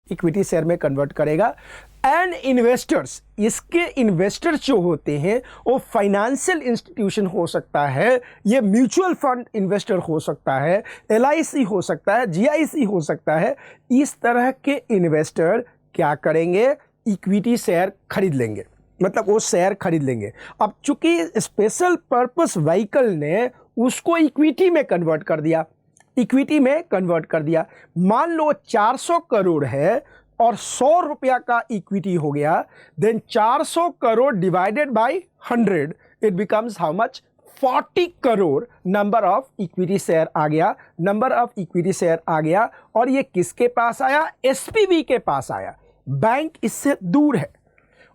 इक्विटी शेयर में कन्वर्ट करेगा। एंड इन्वेस्टर्स, इसके इन्वेस्टर्स जो होते हैं वो फाइनेंशियल इंस्टीट्यूशन हो सकता है, ये म्यूचुअल फंड इन्वेस्टर हो सकता है, LIC हो सकता है, GIC हो सकता है। इस तरह के इन्वेस्टर क्या करेंगे? इक्विटी शेयर खरीद लेंगे, मतलब वो शेयर खरीद लेंगे। अब चूंकि स्पेशल पर्पस व्हीकल ने उसको इक्विटी में कन्वर्ट कर दिया, इक्विटी में कन्वर्ट कर दिया। मान लो 400 करोड़ है और 100 रुपया का इक्विटी हो गया, then 400 crore divided by 100, it becomes how much? 40 crore number of equity share आ गया, नंबर ऑफ इक्विटी शेयर आ गया। और ये किसके पास आया? एसपीबी के पास आया। बैंक इससे दूर है,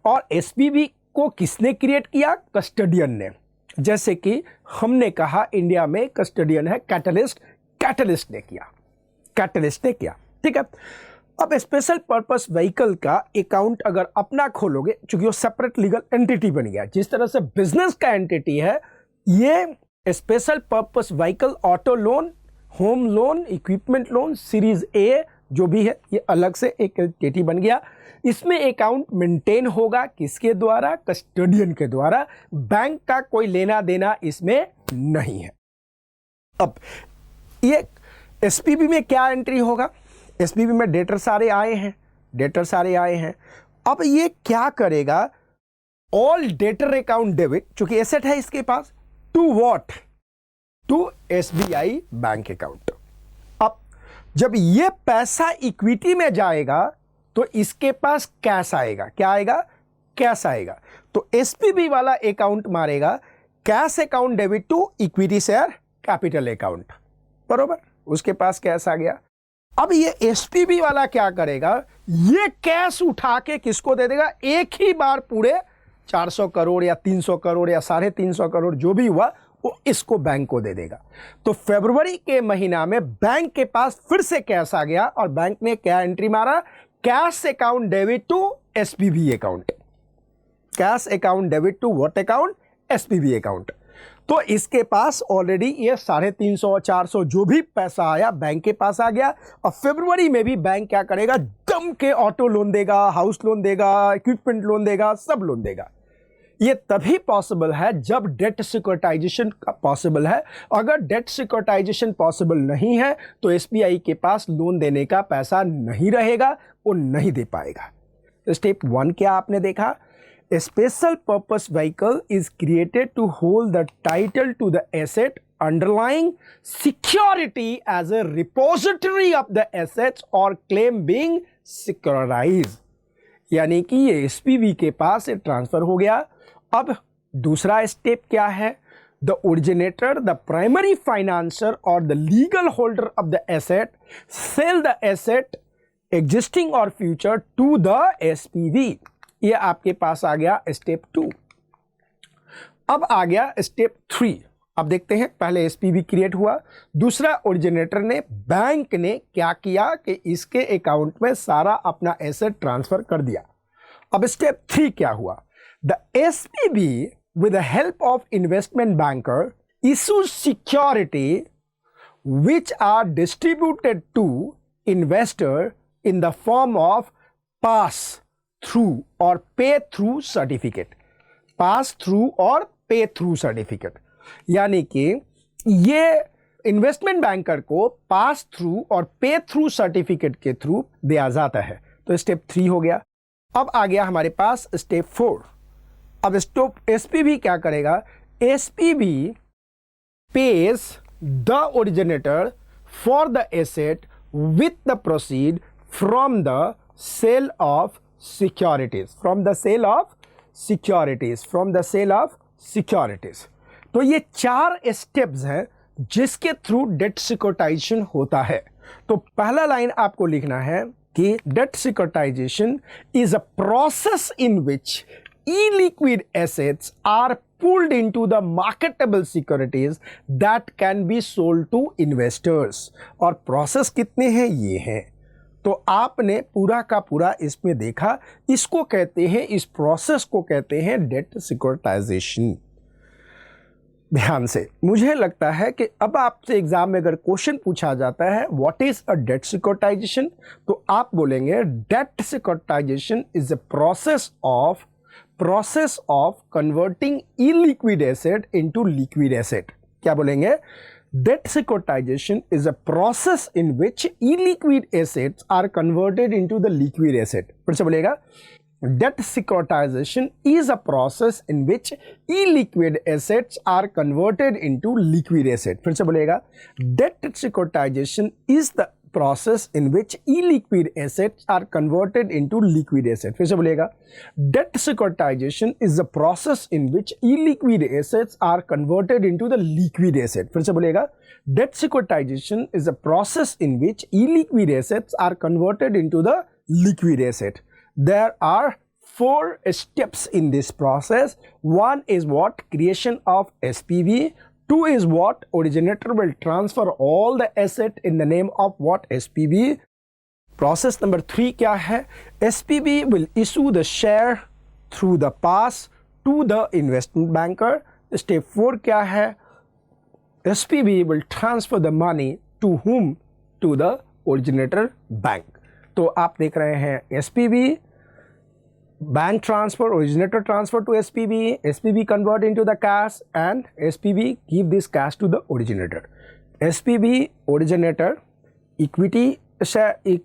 और एसपीबी को किसने क्रिएट किया? कस्टडियन ने। जैसे कि हमने कहा इंडिया में कस्टडियन है कैटलिस्ट, कैटलिस्ट ने किया, कैटलिस्ट ने किया, ठीक है। अब स्पेशल पर्पस व्हीकल का अकाउंट अगर अपना खोलोगे, चूंकि वो सेपरेट लीगल एंटिटी बन गया, जिस तरह से बिजनेस का एंटिटी है, ये special purpose vehicle auto loan, home loan, equipment loan series A जो भी है, ये अलग से एक एंटिटी बन गया। इसमें अकाउंट मेंटेन होगा किसके द्वारा? कस्टडियन के द्वारा। बैंक का कोई लेना देना इसमें नहीं है। अब ये एसपीबी में क्या एंट्री होगा? एसपीबी में डेटर सारे आए हैं, डेटर सारे आए हैं। अब ये क्या करेगा? ऑल डेटर अकाउंट डेबिट, चूंकि एसेट है इसके पास, to what? To SBI bank account. अब जब ये पैसा इक्विटी में जाएगा तो इसके पास कैश आएगा। क्या आएगा? कैश आएगा। तो एसपीबी वाला अकाउंट मारेगा cash account debit to equity share capital account, बरोबर, उसके पास कैश आ गया। अब ये एसपीबी वाला क्या करेगा? ये कैश उठा के किसको दे देगा? एक ही बार पूरे 400 करोड़ या 300 करोड़ या 350 करोड़ जो भी हुआ वो इसको बैंक को दे देगा। तो फरवरी के महीना में बैंक के पास फिर से कैश आ गया और बैंक ने क्या एंट्री मारा? Cash account debit to SPV account. Cash account debit to what account, SPV account. तो इसके पास ऑलरेडी ये 350 400 जो भी पैसा आया बैंक के पास आ गया। और फरवरी में भी बैंक क्या करेगा, जम के ऑटो लोन देगा, हाउस लोन देगा, इक्विपमेंट लोन देगा, सब लोन देगा। ये तभी पॉसिबल है जब डेट सिक्योरिटाइजेशन पॉसिबल है। अगर डेट सिक्योरिटाइजेशन पॉसिबल नहीं है तो एसबीआई के पास लोन देने का पैसा नहीं रहेगा, वो नहीं दे पाएगा। स्टेप 1 क्या आपने देखा, A special purpose vehicle is created to hold the title to the asset underlying security as a repository of the assets or claim being securitized। यानी कि ये एसपीवी के पास ट्रांसफर हो गया। अब दूसरा स्टेप क्या है, the originator, the primary financer और the legal holder of the asset sell the asset existing और फ्यूचर टू द एसपीवी। ये आपके पास आ गया स्टेप 2। अब आ गया स्टेप 3। अब देखते हैं, पहले एसपीवी क्रिएट हुआ, दूसरा ओरिजिनेटर ने, बैंक ने क्या किया कि इसके अकाउंट में सारा अपना एसेट ट्रांसफर कर दिया। अब स्टेप 3 क्या हुआ, the SPV with the help of investment banker issues security which are distributed to investor in the form of pass through और पे थ्रू सर्टिफिकेट, पास थ्रू और पे थ्रू सर्टिफिकेट। यानी कि ये इन्वेस्टमेंट बैंकर को पास थ्रू और पे थ्रू सर्टिफिकेट के थ्रू दिया जाता है। तो स्टेप 3 हो गया। अब आ गया हमारे पास स्टेप 4। अब स्टेप एसपीवी क्या करेगा, SPV pays the originator for the asset with the proceed from the sale of securities, from the sale of securities, from the sale of securities. तो ये 4 स्टेप्स हैं जिसके थ्रू डेट सिक्योरिटाइजेशन होता है। तो पहला लाइन आपको लिखना है कि debt securitization is a process in which illiquid assets are pulled into the marketable securities that can be sold to investors। और प्रोसेस कितने हैं, ये हैं। तो आपने पूरा का पूरा इसमें देखा, इसको कहते हैं, इस प्रोसेस को कहते हैं डेट सिक्योरिटाइजेशन। ध्यान से, मुझे लगता है कि अब आपसे एग्जाम में अगर क्वेश्चन पूछा जाता है what is a debt securitization, तो आप बोलेंगे debt securitization is a process of converting illiquid asset into liquid asset। क्या बोलेंगे, debt securitization is a process in which illiquid assets are converted into the liquid asset। फिर से बोलेगा, debt securitization is a process in which illiquid assets are converted into liquid asset। फिर से बोलेगा, debt securitization is the process in which illiquid assets are converted into liquid asset। फिर से बोलिएगा, debt securitization is the process in which illiquid assets are converted into the liquid asset। फिर से बोलिएगा, debt securitization is a process in which illiquid assets are converted into the liquid asset। There are 4 steps in this process। One is what, creation of SPV। 2 is what, originator will transfer all the asset in the name of what, SPV। Process number 3 क्या है, SPV will issue the share through the pass to the investment banker। Step 4 क्या है, SPV will transfer the money to whom, to the originator bank। तो आप देख रहे हैं SPV, bank transfer, originator transfer to SPV, SPV convert into the cash and SPV give this cash to the originator। SPV originator equity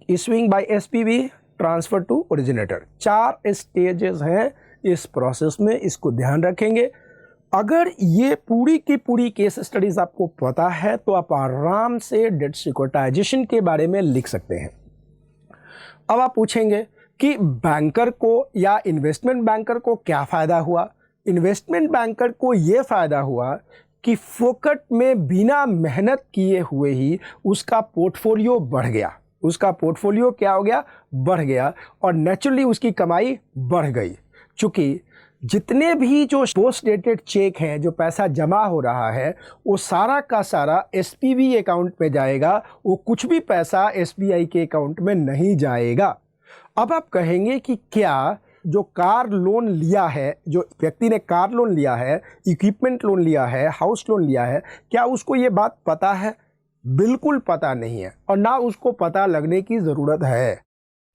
issuing by SPV transfer to originator। 4 stages हैं इस process में, इसको ध्यान रखेंगे। अगर ये पूरी की पूरी केस स्टडीज आपको पता है तो आप आराम से डेट सिक्योरिटाइजेशन के बारे में लिख सकते हैं। अब आप पूछेंगे कि बैंकर को या इन्वेस्टमेंट बैंकर को क्या फ़ायदा हुआ। इन्वेस्टमेंट बैंकर को ये फ़ायदा हुआ कि फोकट में बिना मेहनत किए हुए ही उसका पोर्टफोलियो बढ़ गया। उसका पोर्टफोलियो क्या हो गया, बढ़ गया, और नेचुरली उसकी कमाई बढ़ गई। चूँकि जितने भी जो पोस्ट डेटेड चेक हैं, जो पैसा जमा हो रहा है, वो सारा का सारा एसपीवी अकाउंट में जाएगा, वो कुछ भी पैसा एसबीआई के अकाउंट में नहीं जाएगा। अब आप कहेंगे कि क्या जो कार लोन लिया है, जो व्यक्ति ने कार लोन लिया है, इक्विपमेंट लोन लिया है, हाउस लोन लिया है, क्या उसको ये बात पता है? बिल्कुल पता नहीं है, और ना उसको पता लगने की ज़रूरत है।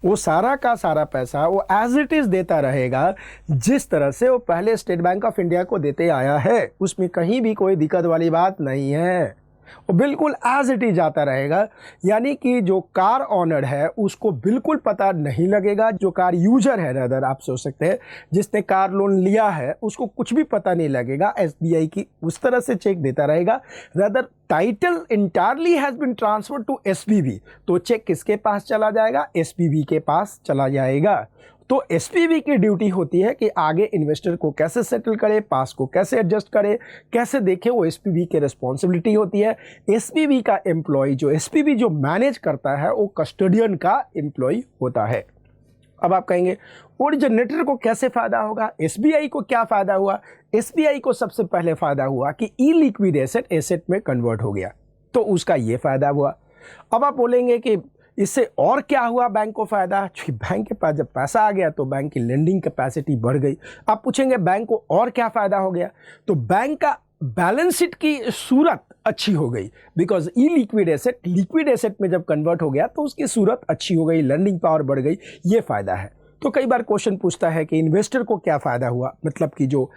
वो सारा का सारा पैसा वो एज इट इज़ देता रहेगा जिस तरह से वो पहले स्टेट बैंक ऑफ इंडिया को देते आया है। उसमें कहीं भी कोई दिक्कत वाली बात नहीं है, वो बिल्कुल एज इट इज आता रहेगा। यानी कि जो कार ऑनर है उसको बिल्कुल पता नहीं लगेगा, जो कार यूजर है रदर आप सोच सकते हैं जिसने कार लोन लिया है उसको कुछ भी पता नहीं लगेगा। एसबीआई की उस तरह से चेक देता रहेगा, rather title entirely has been transfer to SPV. तो चेक किसके पास चला जाएगा? एसपीबी के पास चला जाएगा। तो एसपीबी की ड्यूटी होती है कि आगे इन्वेस्टर को कैसे सेटल करे, पास को कैसे एडजस्ट करे, कैसे देखे, वो एसपीबी की रिस्पॉन्सिबिलिटी होती है। एसपीबी का एम्प्लॉय, जो एसपीबी जो मैनेज करता है, वो कस्टोडियन का एम्प्लॉय होता है। अब आप कहेंगे ओरिजिनेटर को कैसे फ़ायदा होगा? एसबीआई को क्या फ़ायदा हुआ? एसबीआई को सबसे पहले फ़ायदा हुआ कि ई लिक्विड एसेट एसेट में कन्वर्ट हो गया, तो उसका ये फ़ायदा हुआ। अब आप बोलेंगे कि इससे और क्या हुआ बैंक को फ़ायदा? बैंक के पास जब पैसा आ गया तो बैंक की लेंडिंग कैपेसिटी बढ़ गई। आप पूछेंगे बैंक को और क्या फ़ायदा हो गया? तो बैंक का बैलेंस शीट की सूरत अच्छी हो गई, बिकॉज ई लिक्विड एसेट में जब कन्वर्ट हो गया तो उसकी सूरत अच्छी हो गई, लर्निंग पावर बढ़ गई, ये फ़ायदा है। तो कई बार क्वेश्चन पूछता है कि इन्वेस्टर को क्या फ़ायदा हुआ, मतलब कि जो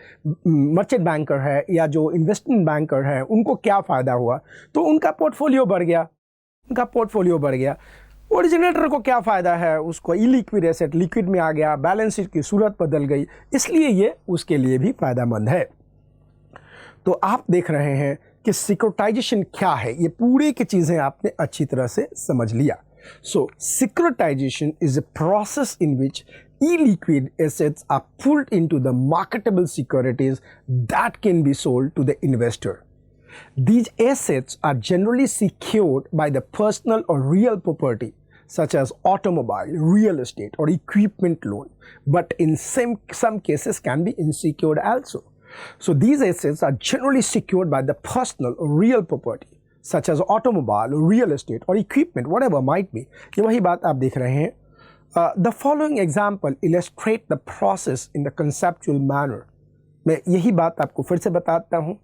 मर्चेंट बैंकर है या जो इन्वेस्टमेंट बैंकर है उनको क्या फ़ायदा हुआ? तो उनका पोर्टफोलियो बढ़ गया। ओरिजिनेटर को क्या फ़ायदा है? उसको ई लिक्विड एसेट लिक्विड में आ गया, बैलेंस शीट की सूरत बदल गई, इसलिए ये उसके लिए भी फ़ायदेमंद है। तो आप देख रहे हैं कि सिक्योरिटाइजेशन क्या है, ये पूरी की चीज़ें आपने अच्छी तरह से समझ लिया। So securitization is a process in which illiquid assets are pulled into the marketable securities that can be sold to the investor. These assets are generally secured by the personal or real property such as automobile, real estate or equipment loan, but in some cases can be unsecured also. So these assets are generally secured by the personal or real property such as automobile or real estate or equipment, whatever might be. ये वही बात आप देख रहे हैं। The following example illustrate the process in the conceptual manner. मैं यही बात आपको फिर से बताता हूँ।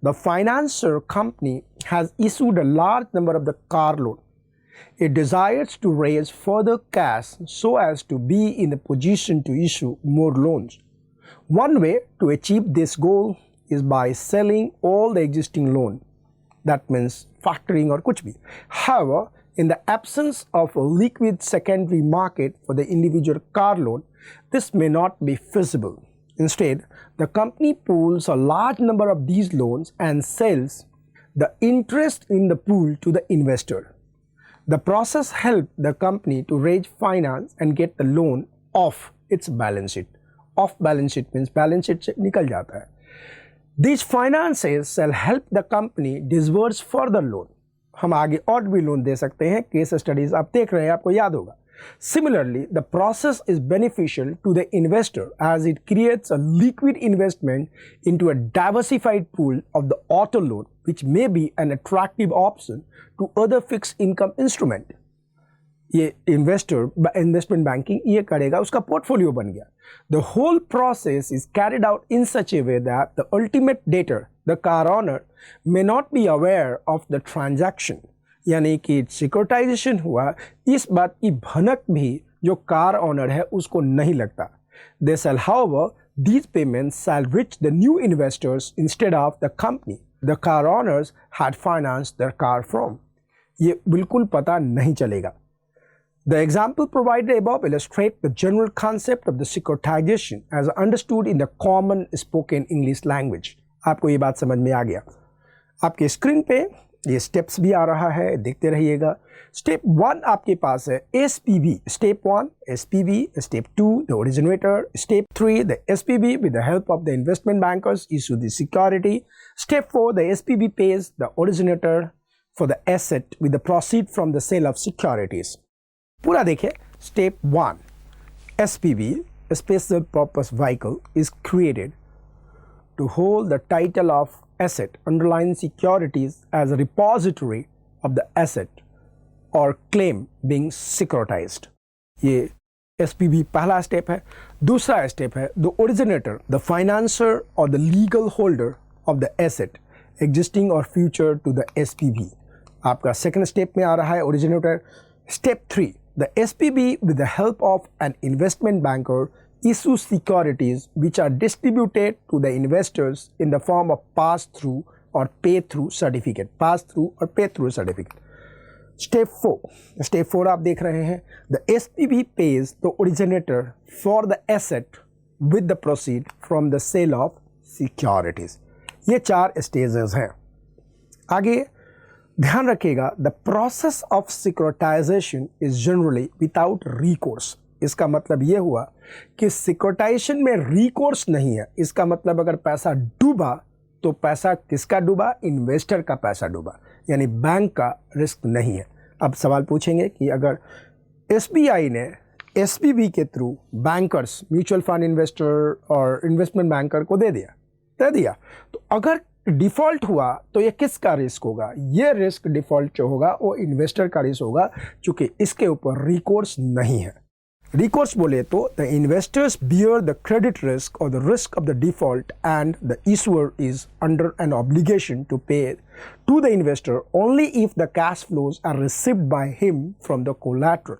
The financier company has issued a large number of the car loan. It desires to raise further cash so as to be in a position to issue more loans. One way to achieve this goal is by selling all the existing loan. That means factoring or कुछ भी. However, in the absence of a liquid secondary market for the individual car loan, this may not be feasible. Instead, the company pools a large number of these loans and sells the interest in the pool to the investor. The process helps the company to raise finance and get the loan off its balance sheet. Off balance sheet means balance sheet से निकल जाता है. These finances shall help the company disburse further loan. हम आगे और भी loan दे सकते हैं, केस स्टडीज आप देख रहे हैं, आपको याद होगा. Similarly, the process is beneficial to the investor as it creates a liquid investment into a diversified pool of the auto loan, which may be an attractive option to other fixed income instrument. ये investment banking ये करेगा, उसका portfolio बन गया. The whole process is carried out in such a way that the ultimate debtor, the car owner, may not be aware of the transaction. यानी कि securitisation हुआ, इस बात की भनक भी जो कार ऑनर है उसको नहीं लगता. They shall, however, these payments shall reach the new investors instead of the company the car owners had financed their car from. ये बिल्कुल पता नहीं चलेगा. The example provided above illustrates the general concept of the securitization as understood in the common spoken English language. आपको ये बात समझ में आ गया. आपके स्क्रीन पे ये स्टेप्स भी आ रहा है, देखते रहिएगा. स्टेप 1 आपके पास है SPV. Step 1 SPV, step 2 the originator, step 3 the SPV with the help of the investment bankers issue the security. Step 4 the SPV pays the originator for the asset with the proceed from the sale of securities. पूरा देखिए. Step 1 SPV, special purpose vehicle, is created to hold the title of asset underlying securities as a repository of the asset or claim being securitized. ये SPV पहला step है। दूसरा step है the originator, the financer और the legal holder of the asset existing और future to the SPV। आपका second step में आ रहा है originator. Step 3, the SPV with the help of an investment banker issue securities which are distributed to the investors in the form of pass-through or pay-through certificate, pass-through और pay-through certificate. Step 4 आप देख रहे हैं, the SPV pays the originator for the asset with the proceed from the sale of securities. ये 4 stages हैं। आगे ध्यान रखिएगा, the process of securitization is generally without recourse। इसका मतलब ये हुआ कि सिक्योरिटाइजेशन में रिकोर्स नहीं है। इसका मतलब अगर पैसा डूबा तो पैसा किसका डूबा? इन्वेस्टर का पैसा डूबा, यानी बैंक का रिस्क नहीं है। अब सवाल पूछेंगे कि अगर SBI ने SPV के through bankers, mutual fund investor और इन्वेस्टमेंट बैंकर को दे दिया तो अगर डिफ़ॉल्ट हुआ तो ये किसका रिस्क होगा? ये रिस्क डिफ़ॉल्ट जो होगा वो इन्वेस्टर का रिस्क होगा, क्योंकि इसके ऊपर रिकोर्स नहीं है। रिकोर्स बोले तो the investors bear the credit risk और the risk of the default and the issuer is under an obligation to pay to the investor only if the cash flows are received by him from the collateral.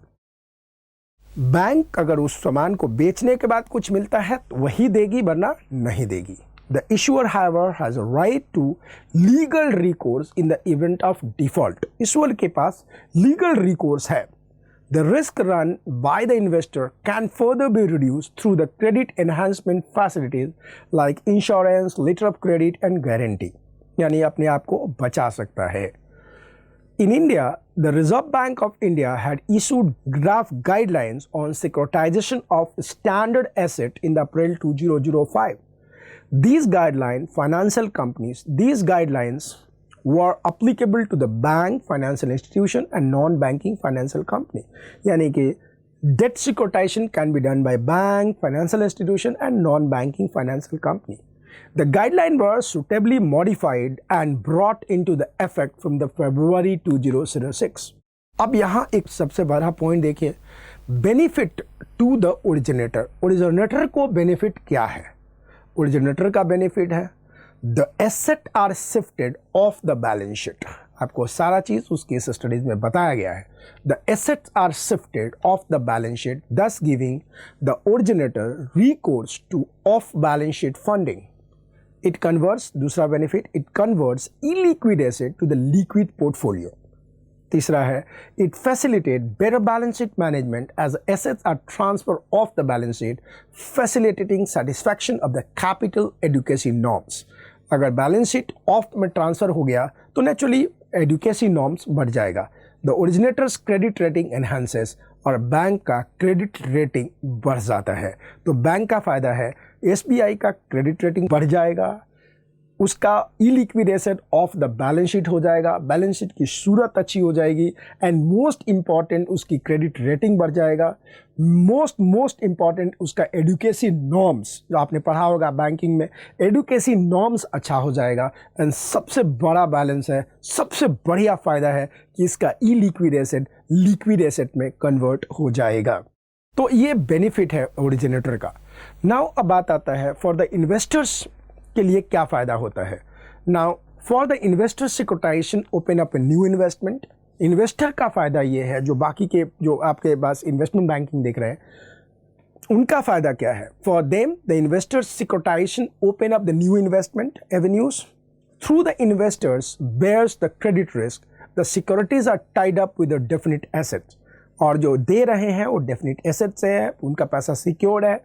Bank अगर उस सामान को बेचने के बाद कुछ मिलता है तो वही देगी, वरना नहीं देगी। The issuer however has a right to legal recourse in the event of default। Issuer के पास लीगल रिकोर्स है। The risk run by the investor can further be reduced through the credit enhancement facilities like insurance, letter of credit and guarantee, यानी अपने आप को बचा सकता है। In India, the Reserve Bank of India had issued draft guidelines on securitization of standard asset in April 2005. These guidelines were applicable to the bank, financial institution and non-banking financial company। यानी कि debt securitization can be done by bank, financial institution and non-banking financial company। The guidelines were suitably modified and brought into the effect from the February 2006। अब यहाँ एक सबसे बड़ा point देखिए, benefit to the originator. Originator को benefit क्या है? Originator का बेनिफिट है The asset are shifted off the balance sheet। आपको सारा चीज़ उस केस स्टडीज में बताया गया है। The assets are shifted off the balance sheet, thus giving the originator recourse to off balance sheet funding। It converts, दूसरा benefit, it converts illiquid asset to the liquid portfolio। तीसरा है it facilitates better balance sheet management as assets are transferred off the balance sheet, facilitating satisfaction of the capital adequacy norms। अगर balance sheet of में transfer हो गया तो naturally adequacy norms बढ़ जाएगा। The ओरिजिनेटर्स credit rating enhances और bank का credit rating बढ़ जाता है। तो बैंक का फ़ायदा है, SBI का क्रेडिट रेटिंग बढ़ जाएगा, उसका illiquid asset of the balance sheet हो जाएगा, बैलेंस शीट की सूरत अच्छी हो जाएगी एंड मोस्ट इम्पॉर्टेंट उसकी क्रेडिट रेटिंग बढ़ जाएगा। मोस्ट इम्पॉर्टेंट उसका एडुकेसी नॉर्म्स, जो आपने पढ़ा होगा बैंकिंग में, एडुकेसी नॉर्म्स अच्छा हो जाएगा। एंड सबसे बड़ा बैलेंस है, सबसे बढ़िया फ़ायदा है कि इसका इलिक्विड एसेट लिक्विड एसेट में कन्वर्ट हो जाएगा। तो ये बेनिफिट है ओरिजिनेटर का। नाउ अब बात आता है फॉर द इन्वेस्टर्स के लिए क्या फ़ायदा होता है। Now for the investor securitization open up a new investment. Investor का फ़ायदा ये है, जो बाकी के जो आपके पास इन्वेस्टमेंट बैंकिंग देख रहे हैं उनका फ़ायदा क्या है? For them the investor securitization open up the new investment avenues through the investors bears the credit risk, the securities are tied up with the definite assets. और जो दे रहे हैं वो डेफिनिट एसेट्स है, उनका पैसा सिक्योर्ड है।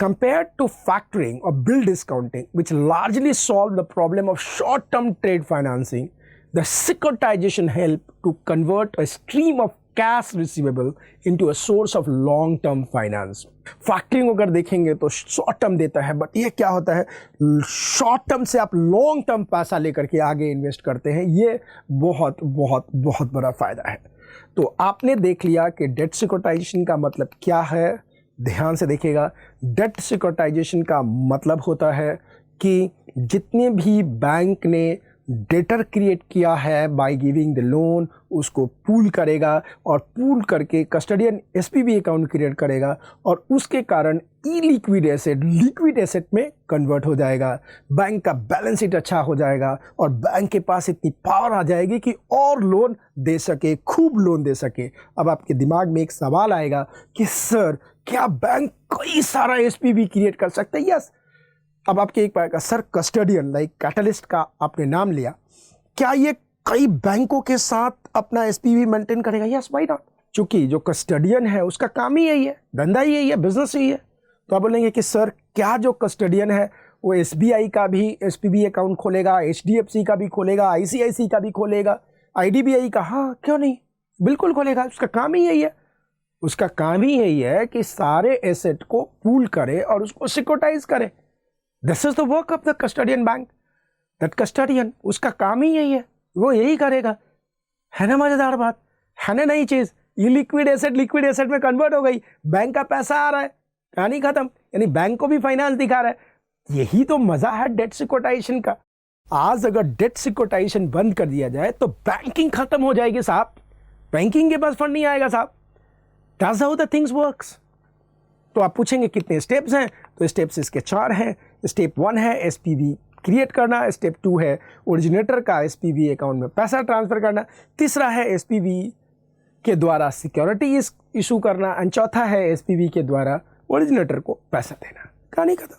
Compared to factoring or bill discounting, which largely solve the problem of short-term trade financing, the securitization help to convert a stream of cash receivable into a source of long-term finance। Factoring अगर देखेंगे तो short term देता है, but ये क्या होता है, short term से आप लॉन्ग टर्म पैसा लेकर के आगे इन्वेस्ट करते हैं। ये बहुत बहुत बहुत बड़ा फ़ायदा है। तो आपने देख लिया कि डेट सिक्योरिटाइजेशन का मतलब क्या है। ध्यान से देखिएगा, डेट सिक्योरिटाइजेशन का मतलब होता है कि जितने भी बैंक ने डेटर क्रिएट किया है बाय गिविंग द लोन, उसको पूल करेगा और पूल करके कस्टडियन एसपीवी अकाउंट क्रिएट करेगा और उसके कारण ई लिक्विड एसेट लिक्विड एसेट में कन्वर्ट हो जाएगा। बैंक का बैलेंस शीट अच्छा हो जाएगा और बैंक के पास इतनी पावर आ जाएगी कि और लोन दे सके, खूब लोन दे सके। अब आपके दिमाग में एक सवाल आएगा कि सर क्या बैंक कई सारा एसपीवी क्रिएट कर सकता है? यस। अब आपके एक पाएगा सर कस्टडियन लाइक कैटलिस्ट का आपने नाम लिया, क्या ये कई बैंकों के साथ अपना एसपीवी मेंटेन करेगा? Yes, why not. चूंकि जो कस्टडियन है उसका काम ही यही है, धंधा ही यही है, बिजनेस ही है। तो आप बोलेंगे कि सर क्या जो कस्टडियन है वो एसबीआई का भी एसपीवी अकाउंट खोलेगा, एचडीएफसी का भी खोलेगा, आईसीआईसी का भी खोलेगा, आईडीबीआई का? हाँ, क्यों नहीं, बिल्कुल खोलेगा। उसका काम ही यही है। उसका काम ही यही है कि सारे एसेट को पूल करे और उसको सिक्योरिटाइज करे। This is the work of the custodian bank. That custodian, उसका काम ही यही है, वो यही करेगा। है ना मजेदार बात? है ना नई चीज? ये लिक्विड एसेट में कन्वर्ट हो गई, बैंक का पैसा आ रहा है, कहानी खत्म। यानी बैंक को भी फाइनेंस दिखा रहा है। यही तो मजा है डेट सिक्योरिटाइजेशन का। आज अगर डेट सिक्योरिटाइजेशन बंद कर दिया जाए तो बैंकिंग खत्म हो जाएगी साहब। बैंकिंग के पास फंड नहीं आएगा साहब। That's how the things works. तो आप पूछेंगे कितने स्टेप्स हैं, तो स्टेप्स इसके 4 हैं। स्टेप 1 है एसपीवी क्रिएट करना, स्टेप 2 है ओरिजिनेटर का एसपीवी अकाउंट में पैसा ट्रांसफर करना, तीसरा है एसपीवी के द्वारा सिक्योरिटी इशू करना, एंड चौथा है एसपीवी के द्वारा ओरिजिनेटर को पैसा देना। कहानी खत्म।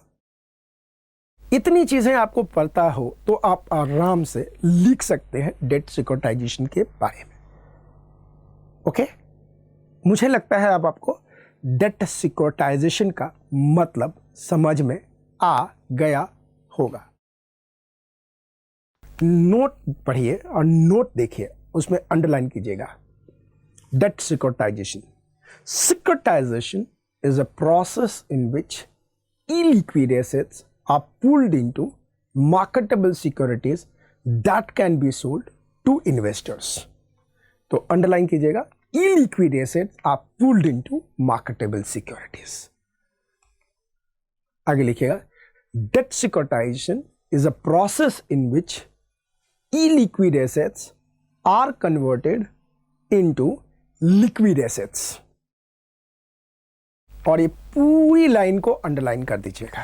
इतनी चीजें आपको पता हो तो आप आराम से लिख सकते हैं डेट सिक्योरिटाइजेशन के बारे में। ओके, मुझे लगता है अब आपको डेट सिक्योरिटाइजेशन का मतलब समझ में आ गया होगा। नोट पढ़िए और नोट देखिए, उसमें अंडरलाइन कीजिएगा। Debt securitization, securitization is a process in which illiquid assets are pooled into marketable securities that can be sold to investors. तो अंडरलाइन कीजिएगा, illiquid assets are pooled into marketable securities. आगे लिखिएगा, debt securitization is a process in which illiquid assets are converted into liquid assets. और ये पूरी line को underline कर दीजिएगा।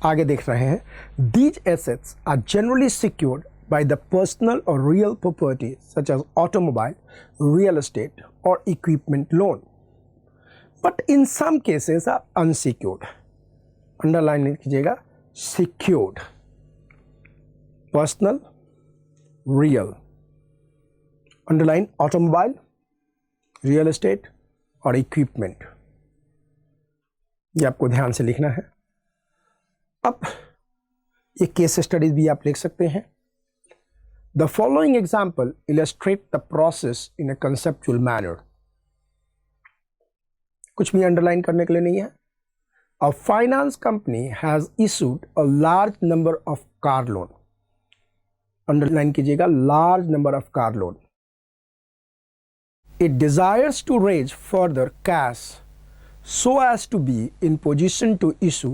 आगे देख रहे हैं, these assets are generally secured by the personal और real property such as automobile, real estate और equipment loan, but in some cases are unsecured. Underline कीजिएगा, secured, personal, real, underline automobile, real estate और equipment. ये आपको ध्यान से लिखना है। अब ये केस स्टडीज भी आप लिख सकते हैं। The following example illustrate the process in a conceptual manner. कुछ भी अंडरलाइन करने के लिए नहीं है। A finance company has issued a large number of car loan. Underline कीजिएगा, large number of car loan. It desires to raise further cash so as to be in position to issue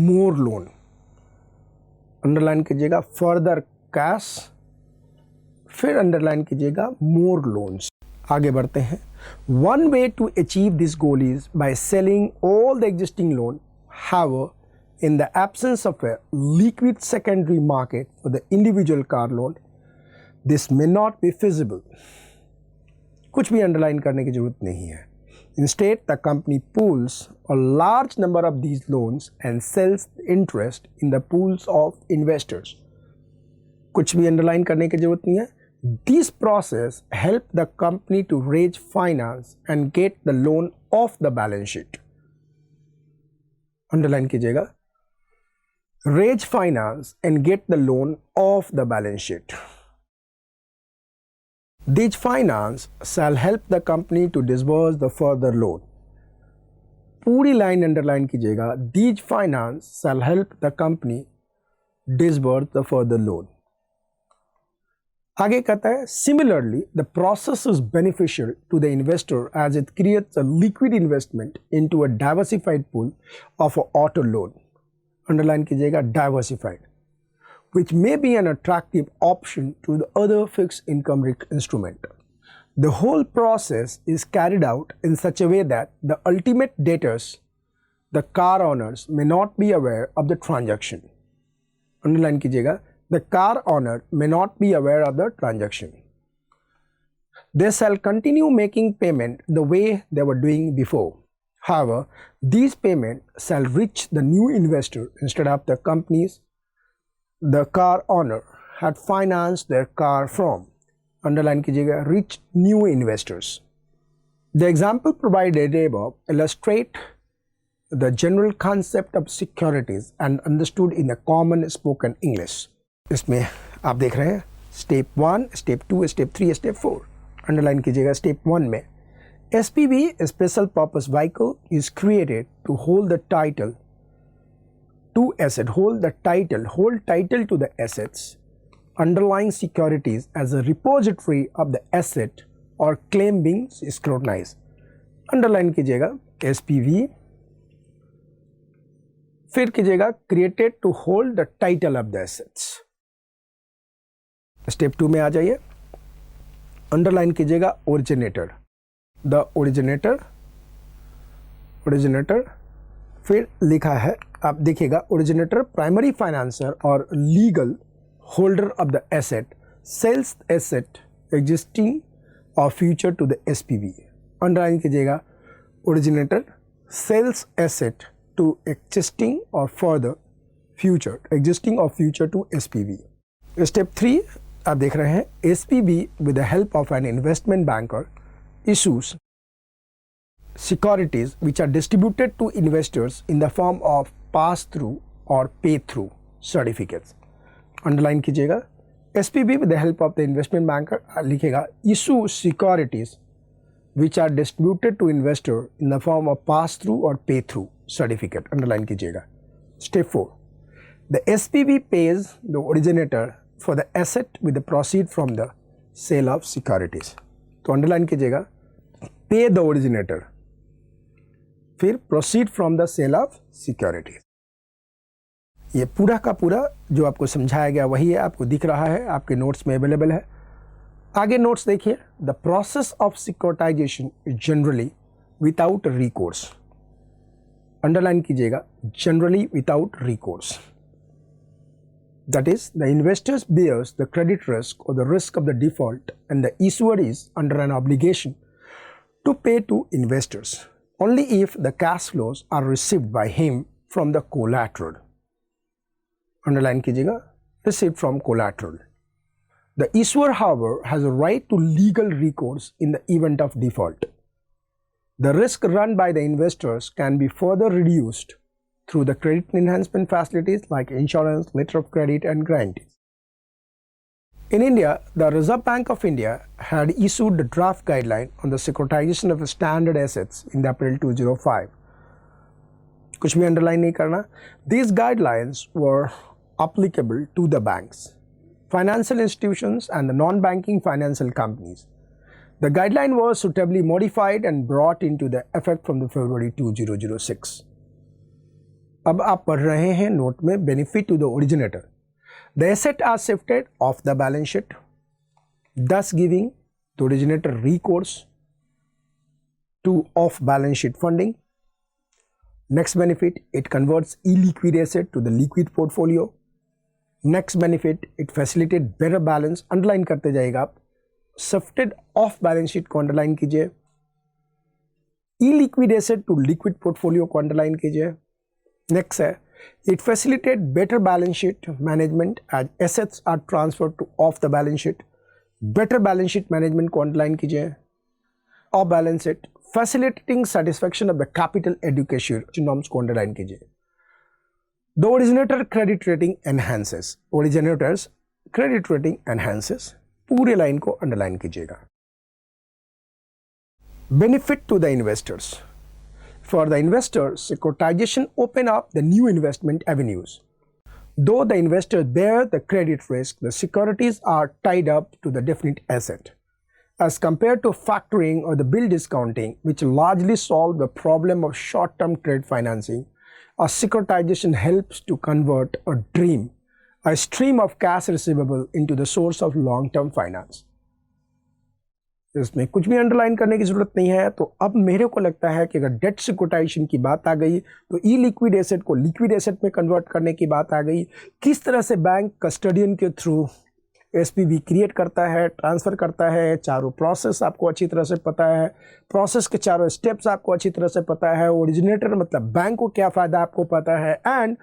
more loan. Underline कीजिएगा further cash, फिर underline कीजिएगा more loans. आगे बढ़ते हैं। One way to achieve this goal is by selling all the existing loan. However in the absence of a liquid secondary market for the individual car loan, this may not be feasible. कुछ भी underline करने की जरूरत नहीं है। Instead, the company pools a large number of these loans and sells interest in the pools of investors. कुछ भी underline करने की जरूरत नहीं है। This process help the company to raise finance and get the loan off the balance sheet. Underline कीजिएगा, raise finance and get the loan off the balance sheet. These finance shall help the company to disburse the further loan. पूरी line underline कीजिएगा, these finance shall help the company disburse the further loan. आगे कहता है, similarly the process is beneficial to the investor as it creates a liquid investment into a diversified pool of auto loan. Underline कीजिएगा, diversified. which may be an attractive option to the other fixed income instrument. The whole process is carried out in such a way that the ultimate debtors, the car owners, may not be aware of the transaction. Underline कीजिएगा, the car owner may not be aware of the transaction. They shall continue making payment the way they were doing before. However, these payments shall reach the new investor instead of the companies the car owner had financed their car from. Underline कीजिएगा, reach new investors. The example provided above illustrate the general concept of securities and understood in a common spoken English. इसमें आप देख रहे हैं step 1, step 2, step 3, step 4. Underline कीजिएगा step 1 में SPV special purpose vehicle is created to hold the title to asset, hold title to the assets underlying securities as a repository of the asset or claim being scrutinized. Underline कीजिएगा SPV, फिर कीजिएगा created to hold the title of the assets. Step 2 में आ जाइए, underline कीजिएगा originator, the originator, फिर लिखा है आप देखिएगा originator primary financer और legal holder of the asset sells asset existing or future to the SPV. Underline कीजिएगा originator sells asset to existing or further future, existing or future to SPV. Step 3 आप देख रहे हैं SPV with the help of an investment banker issues securities which are distributed to investors in the form of pass-through or pay-through certificates. Underline कीजिएगा SPV with the help of the investment banker लिखेगा issue securities which are distributed to investor in the form of pass-through or pay-through certificate. Underline कीजिएगा. Step 4. The SPV pays the originator for the asset with the proceed from the sale of securities. तो underline कीजिएगा pay the originator, फिर proceed from the sale of securities. ये पूरा का पूरा जो आपको समझाया गया वही है, आपको दिख रहा है, आपके नोट्स में अवेलेबल है. आगे नोट्स देखिए. The process of securitization generally without recourse. Underline कीजिएगा generally without recourse. That is, the investors bears the credit risk or the risk of the default and the issuer is under an obligation to pay to investors only if the cash flows are received by him from the collateral. Underline कीजिएगा received from collateral. The issuer, however, has a right to legal recourse in the event of default. The risk run by the investors can be further reduced through the credit enhancement facilities like insurance, letter of credit and guarantees. In India, the Reserve Bank of India had issued the draft guideline on the securitization of standard assets in April 2005. कुछ भी underline नहीं करना. These guidelines were applicable to the banks, financial institutions and the non-banking financial companies. The guideline was suitably modified and brought into the effect from the February 2006. अब आप पढ़ रहे हैं note में benefit to the originator. The asset are shifted off the balance sheet, thus giving the originator recourse to off balance sheet funding. Next benefit, it converts illiquid asset to the liquid portfolio. Next benefit, it facilitates better balance. Underline करते जाइएगा आप. Shifted of balance sheet को underline कीजिए, illiquid asset to liquid portfolio को underline कीजिए. Next है, it facilitates better balance sheet management as assets are transferred to off the balance sheet. Better balance sheet management को underline कीजिए. Off balance sheet facilitating satisfaction of the capital adequacy norms को underline कीजिए. The originator credit rating enhances. Originators credit rating enhances. पूरे line को underline कीजिएगा. Benefit to the investors. For the investors, securitization open up the new investment avenues. Though the investors bear the credit risk, the securities are tied up to the definite asset. As compared to factoring or the bill discounting, which largely solve the problem of short-term credit financing, a securitization helps to convert a dream a stream of cash receivable into the source of long term finance. इसमें कुछ भी underline करने की जरूरत नहीं है। तो अब मेरे को लगता है कि अगर डेट सिक्योरिटाइजेशन की बात आ गई तो ई लिक्विड एसेट को लिक्विड एसेट में कन्वर्ट करने की बात आ गई। किस तरह से बैंक कस्टडियन के थ्रू एसपीवी क्रिएट करता है, ट्रांसफ़र करता है, चारों प्रोसेस आपको अच्छी तरह से पता है, प्रोसेस के चारों स्टेप्स आपको अच्छी तरह से पता है, ओरिजिनेटर मतलब बैंक को क्या फ़ायदा आपको पता है, एंड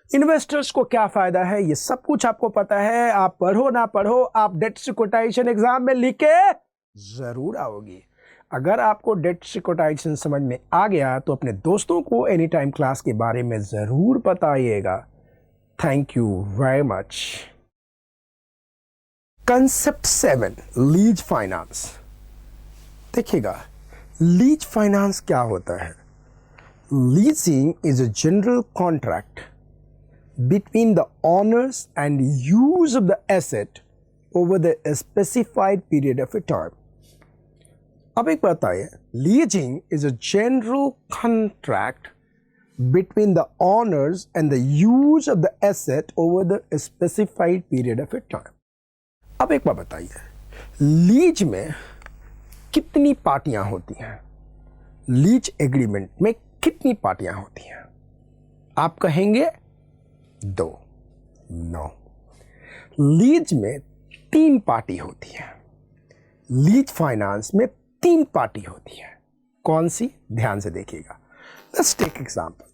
इन्वेस्टर्स को क्या फ़ायदा है, ये सब कुछ आपको पता है। आप पढ़ो ना पढ़ो, आप डेट सिक्योरिटाइजेशन एग्जाम में लिख के ज़रूर आओगी। अगर आपको डेट सिक्योरिटाइजेशन समझ में आ गया तो अपने दोस्तों को एनी टाइम क्लास के बारे में ज़रूर बताइएगा। Thank you very much. Concept 7, lease finance. देखिएगा, लीज फाइनेंस क्या होता है। Leasing is a general contract between the owners and use of the asset over the specified period of a time. अब एक बात आइए, leasing is a general contract between the owners and the use of the asset over the specified period of a time. अब एक बात बताइए, lease में कितनी पार्टियां होती हैं? लीज एग्रीमेंट में कितनी पार्टियां होती हैं? आप कहेंगे 2। नो, लीज में 3 पार्टी होती है। लीज फाइनेंस में 3 पार्टी होती है। कौन सी? ध्यान से देखिएगा। Let's take example.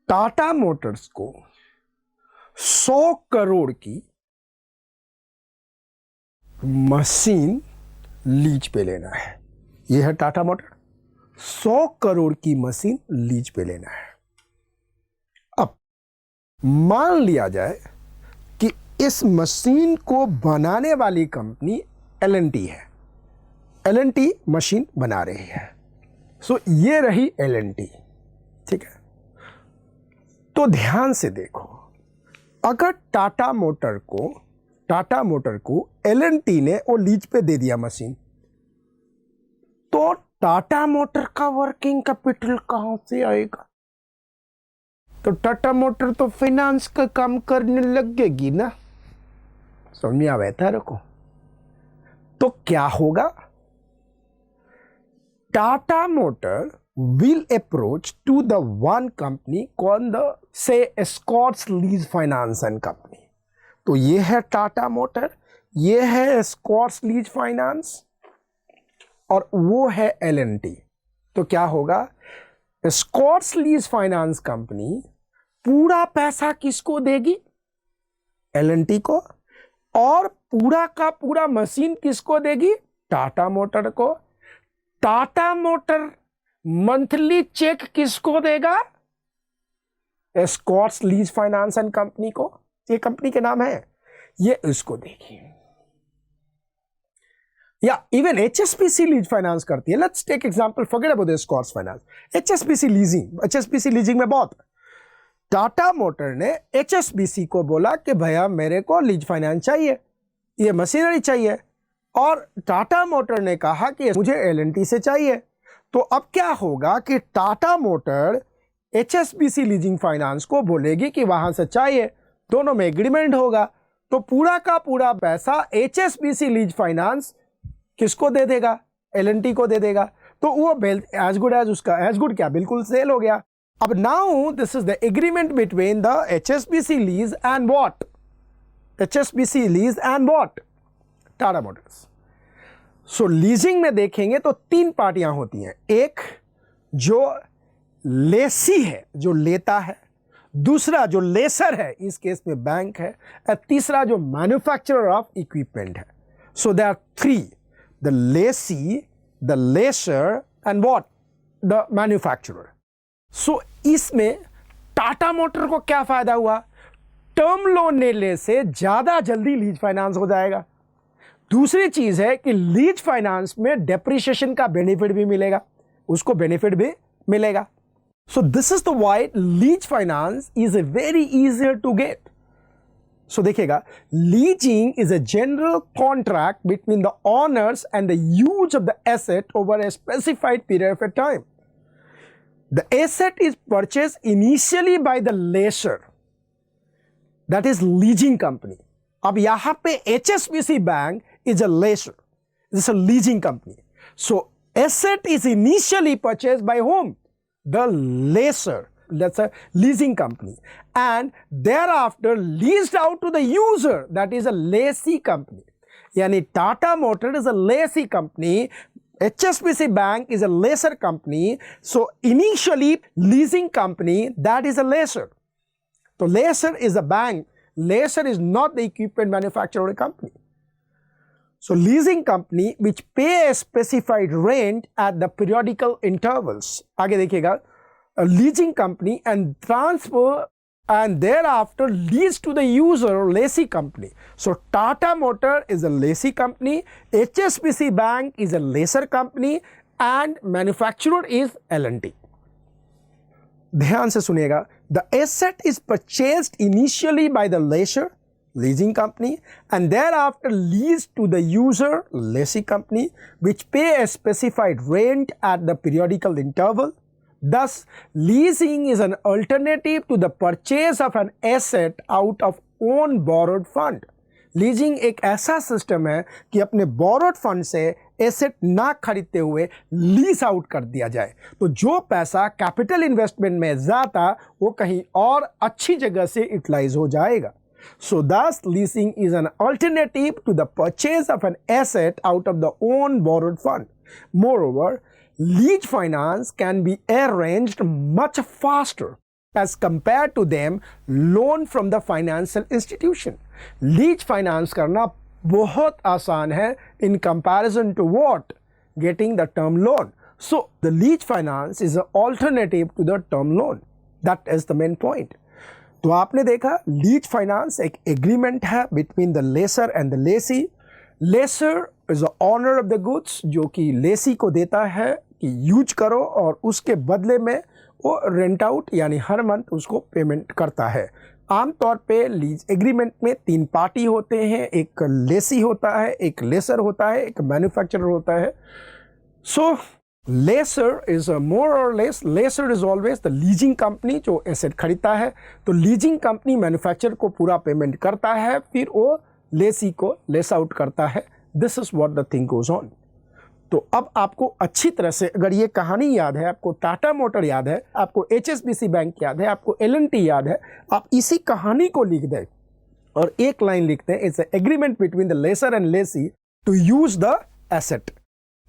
Tata Motors को 100 करोड़ की मशीन लीज पे लेना है। यह है टाटा मोटर, 100 करोड़ की मशीन लीज पे लेना है। अब मान लिया जाए कि इस मशीन को बनाने वाली कंपनी L&T है। L&T मशीन बना रही है। सो ये रही L&T, ठीक है। तो ध्यान से देखो, अगर टाटा मोटर को L&T ने वो लीज पे दे दिया मशीन, तो टाटा मोटर का वर्किंग कैपिटल कहां से आएगा? तो टाटा मोटर तो फाइनेंस का काम करने लगेगी ना। समझ में आ बैठा रखो। तो क्या होगा? Tata motor will approach to the one company called the say Escorts Lease Finance and Company. तो ये है टाटा मोटर, ये है Escorts Lease Finance और वो है L&T। तो क्या होगा? Escorts Lease Finance Company पूरा पैसा किसको देगी? L&T को। और पूरा का पूरा मशीन किसको देगी? टाटा मोटर को। टाटा मोटर मंथली चेक किसको देगा? Escorts lease finance and company को। ये कंपनी के नाम है, ये इसको देगी। या इवन HSBC लीज फाइनेंस करती है। Let's take example, forget about Escorts finance, HSBC leasing में बहुत। टाटा मोटर ने HSBC को बोला कि भैया मेरे को लीज फाइनेंस चाहिए, ये मशीनरी चाहिए, और टाटा मोटर ने कहा कि मुझे L&T से चाहिए। तो अब क्या होगा कि Tata motor HSBC leasing finance को बोलेगी कि वहां से चाहिए, दोनों में एग्रीमेंट होगा। तो पूरा का पूरा पैसा HSBC लीज फाइनेंस किसको दे देगा? L&T को दे देगा। तो वो एज गुड एज उसका एज गुड क्या बिल्कुल सेल हो गया। अब now this is the agreement between the HSBC lease and what? HSBC lease and what? Tata Motors. So leasing में देखेंगे तो 3 पार्टियां होती हैं। एक जो लेसी है, जो लेता है, दूसरा जो लेसर है, इस केस में बैंक है, और तीसरा जो मैन्युफैक्चरर ऑफ इक्विपमेंट है। So there are 3, the lessee, the lessor and what? The manufacturer. So इसमें टाटा मोटर को क्या फायदा हुआ? टर्म लोन लेने से ज्यादा जल्दी लीज फाइनेंस हो जाएगा। दूसरी चीज है कि लीज फाइनेंस में डेप्रिसिएशन का बेनिफिट भी मिलेगा, उसको बेनिफिट भी मिलेगा। So this is the why lease finance is a very easier to get. So देखिएगा, leasing is a general contract between the owners and the use of the asset over a specified period of a time. The asset is purchase initially by the lessor that is leasing company. अब यहां पे HSBC bank is a lessor, is a leasing company. So asset is initially purchase by whom? The lessor, that's a leasing company, and thereafter leased out to the user, that is a lessee company. Yani Tata Motor is a lessee company, HSBC Bank is a lessor company, so initially leasing company, that is a lessor. So lessor is a bank, lessor is not the equipment manufacturer company. So leasing company which pay a specified rent at the periodical intervals. आगे देखिएगा, a leasing company and transfer and thereafter lease to the user, lessee company. So Tata Motor is a lessee company, HSBC Bank is a lessor company, and manufacturer is L&T. ध्यान से सुनिएगा, the asset is purchased initially by the lessor, leasing company, and thereafter leased to the user, lessee company, which pay a specified rent at the periodical interval. Thus, leasing is an alternative to the purchase of an asset out of own borrowed fund. Leasing एक ऐसा system है कि अपने borrowed fund से asset ना खरीदते हुए lease out कर दिया जाए, तो जो पैसा कैपिटल इन्वेस्टमेंट में जाता वो कहीं और अच्छी जगह से यूटिलाइज हो जाएगा। So thus leasing is an alternative to the purchase of an asset out of the own borrowed fund. Moreover, lease finance can be arranged much faster as compared to them loan from the financial institution. Lease finance करना बहुत आसान है in comparison to what? Getting the term loan. So the lease finance is an alternative to the term loan. That is the main point. तो आपने देखा lease finance एक agreement है between the lessor and the lessee. Lessor is the owner of the goods, जो कि लेसी को देता है कि यूज करो और उसके बदले में वो रेंट आउट यानी हर मंथ उसको पेमेंट करता है। आमतौर पे लीज एग्रीमेंट में 3 पार्टी होते हैं, एक लेसी होता है, एक लेसर होता है, एक मैन्युफैक्चरर होता है। सो लेसर इज मोर और less, lessor is always the leasing company जो एसेट खरीदता है, तो लीजिंग कंपनी मैन्युफैक्चरर को पूरा पेमेंट करता है, फिर वो लेसी को लेस आउट करता है। This is what the thing goes on. तो अब आपको अच्छी तरह से अगर ये कहानी याद है, आपको टाटा मोटर याद है, आपको HSBC बैंक याद है, आपको L&T याद है, आप इसी कहानी को लिख दें और एक लाइन लिखते हैं, it's agreement between the lessor and lessee to use the asset.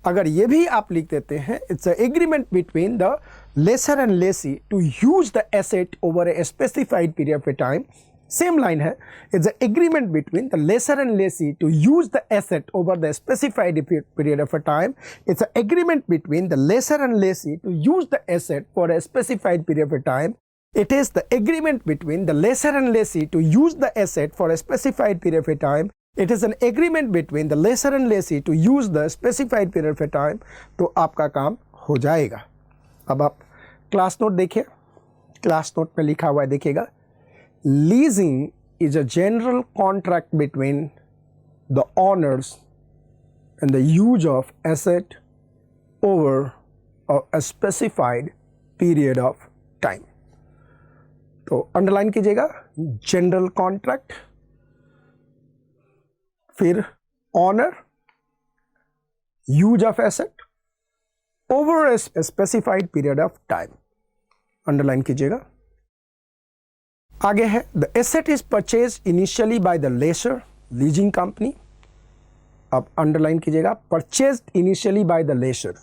अगर ये भी आप लिख देते हैं, it's agreement between the lessor and lessee to use the asset over a specified period of time, same line है, it's agreement between the lessor and lessee to use the asset over the specified period of time, it's agreement between the lessor and lessee to use the asset for a specified period of time, it is the agreement between the lessor and lessee to use the asset for a specified period of time, it is an agreement between the lessor and lessee to use the specified period of time। तो आपका काम हो जाएगा। अब आप class note देखिए, class note में लिखा हुआ है देखिएगा, leasing is a general contract between the owners and the use of asset over a specified period of time. तो अंडरलाइन कीजिएगा, जनरल कॉन्ट्रैक्ट, फिर owner, use of asset over a specified period of time, underline कीजिएगा। आगे है, the asset is purchase initially by the lessor, leasing company. अब underline कीजिएगा, purchase initially by the laser,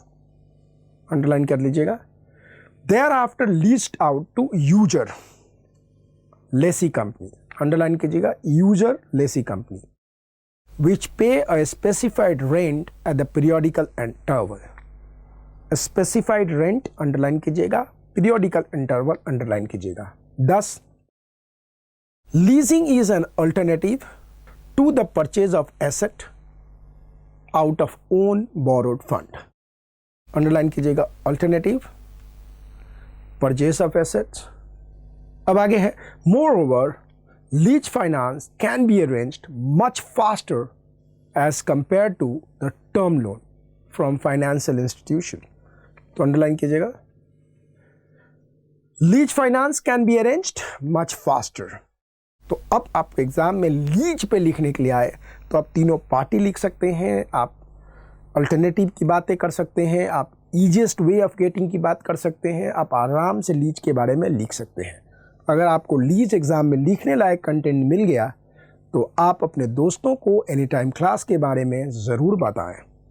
underline कर लीजिएगा। thereafter leased out to user, lessee company, underline कीजिएगा, user lessee company, which pay a specified rent at the periodical interval, specified rent underline कीजिएगा, periodical interval underline कीजिएगा। Thus, leasing is an alternative to the purchase of asset out of own borrowed fund, underline कीजिएगा, alternative purchase of assets। अब आगे है, moreover lease finance can be arranged much faster as compared to the term loan from financial institution। तो underline कीजिएगा, lease finance can be arranged much faster तो अब आप exam में लीच पे लिखने के लिए आए तो आप तीनों पार्टी लिख सकते हैं, आप अल्टरनेटिव की बातें कर सकते हैं, आप ईजिएस्ट वे ऑफ गेटिंग की बात कर सकते हैं, आप आराम से लीच के बारे में लिख सकते हैं। अगर आपको लीच एग्ज़ाम में लिखने लायक कंटेंट मिल गया तो आप अपने दोस्तों को एनी टाइम क्लास के बारे में ज़रूर बताएं।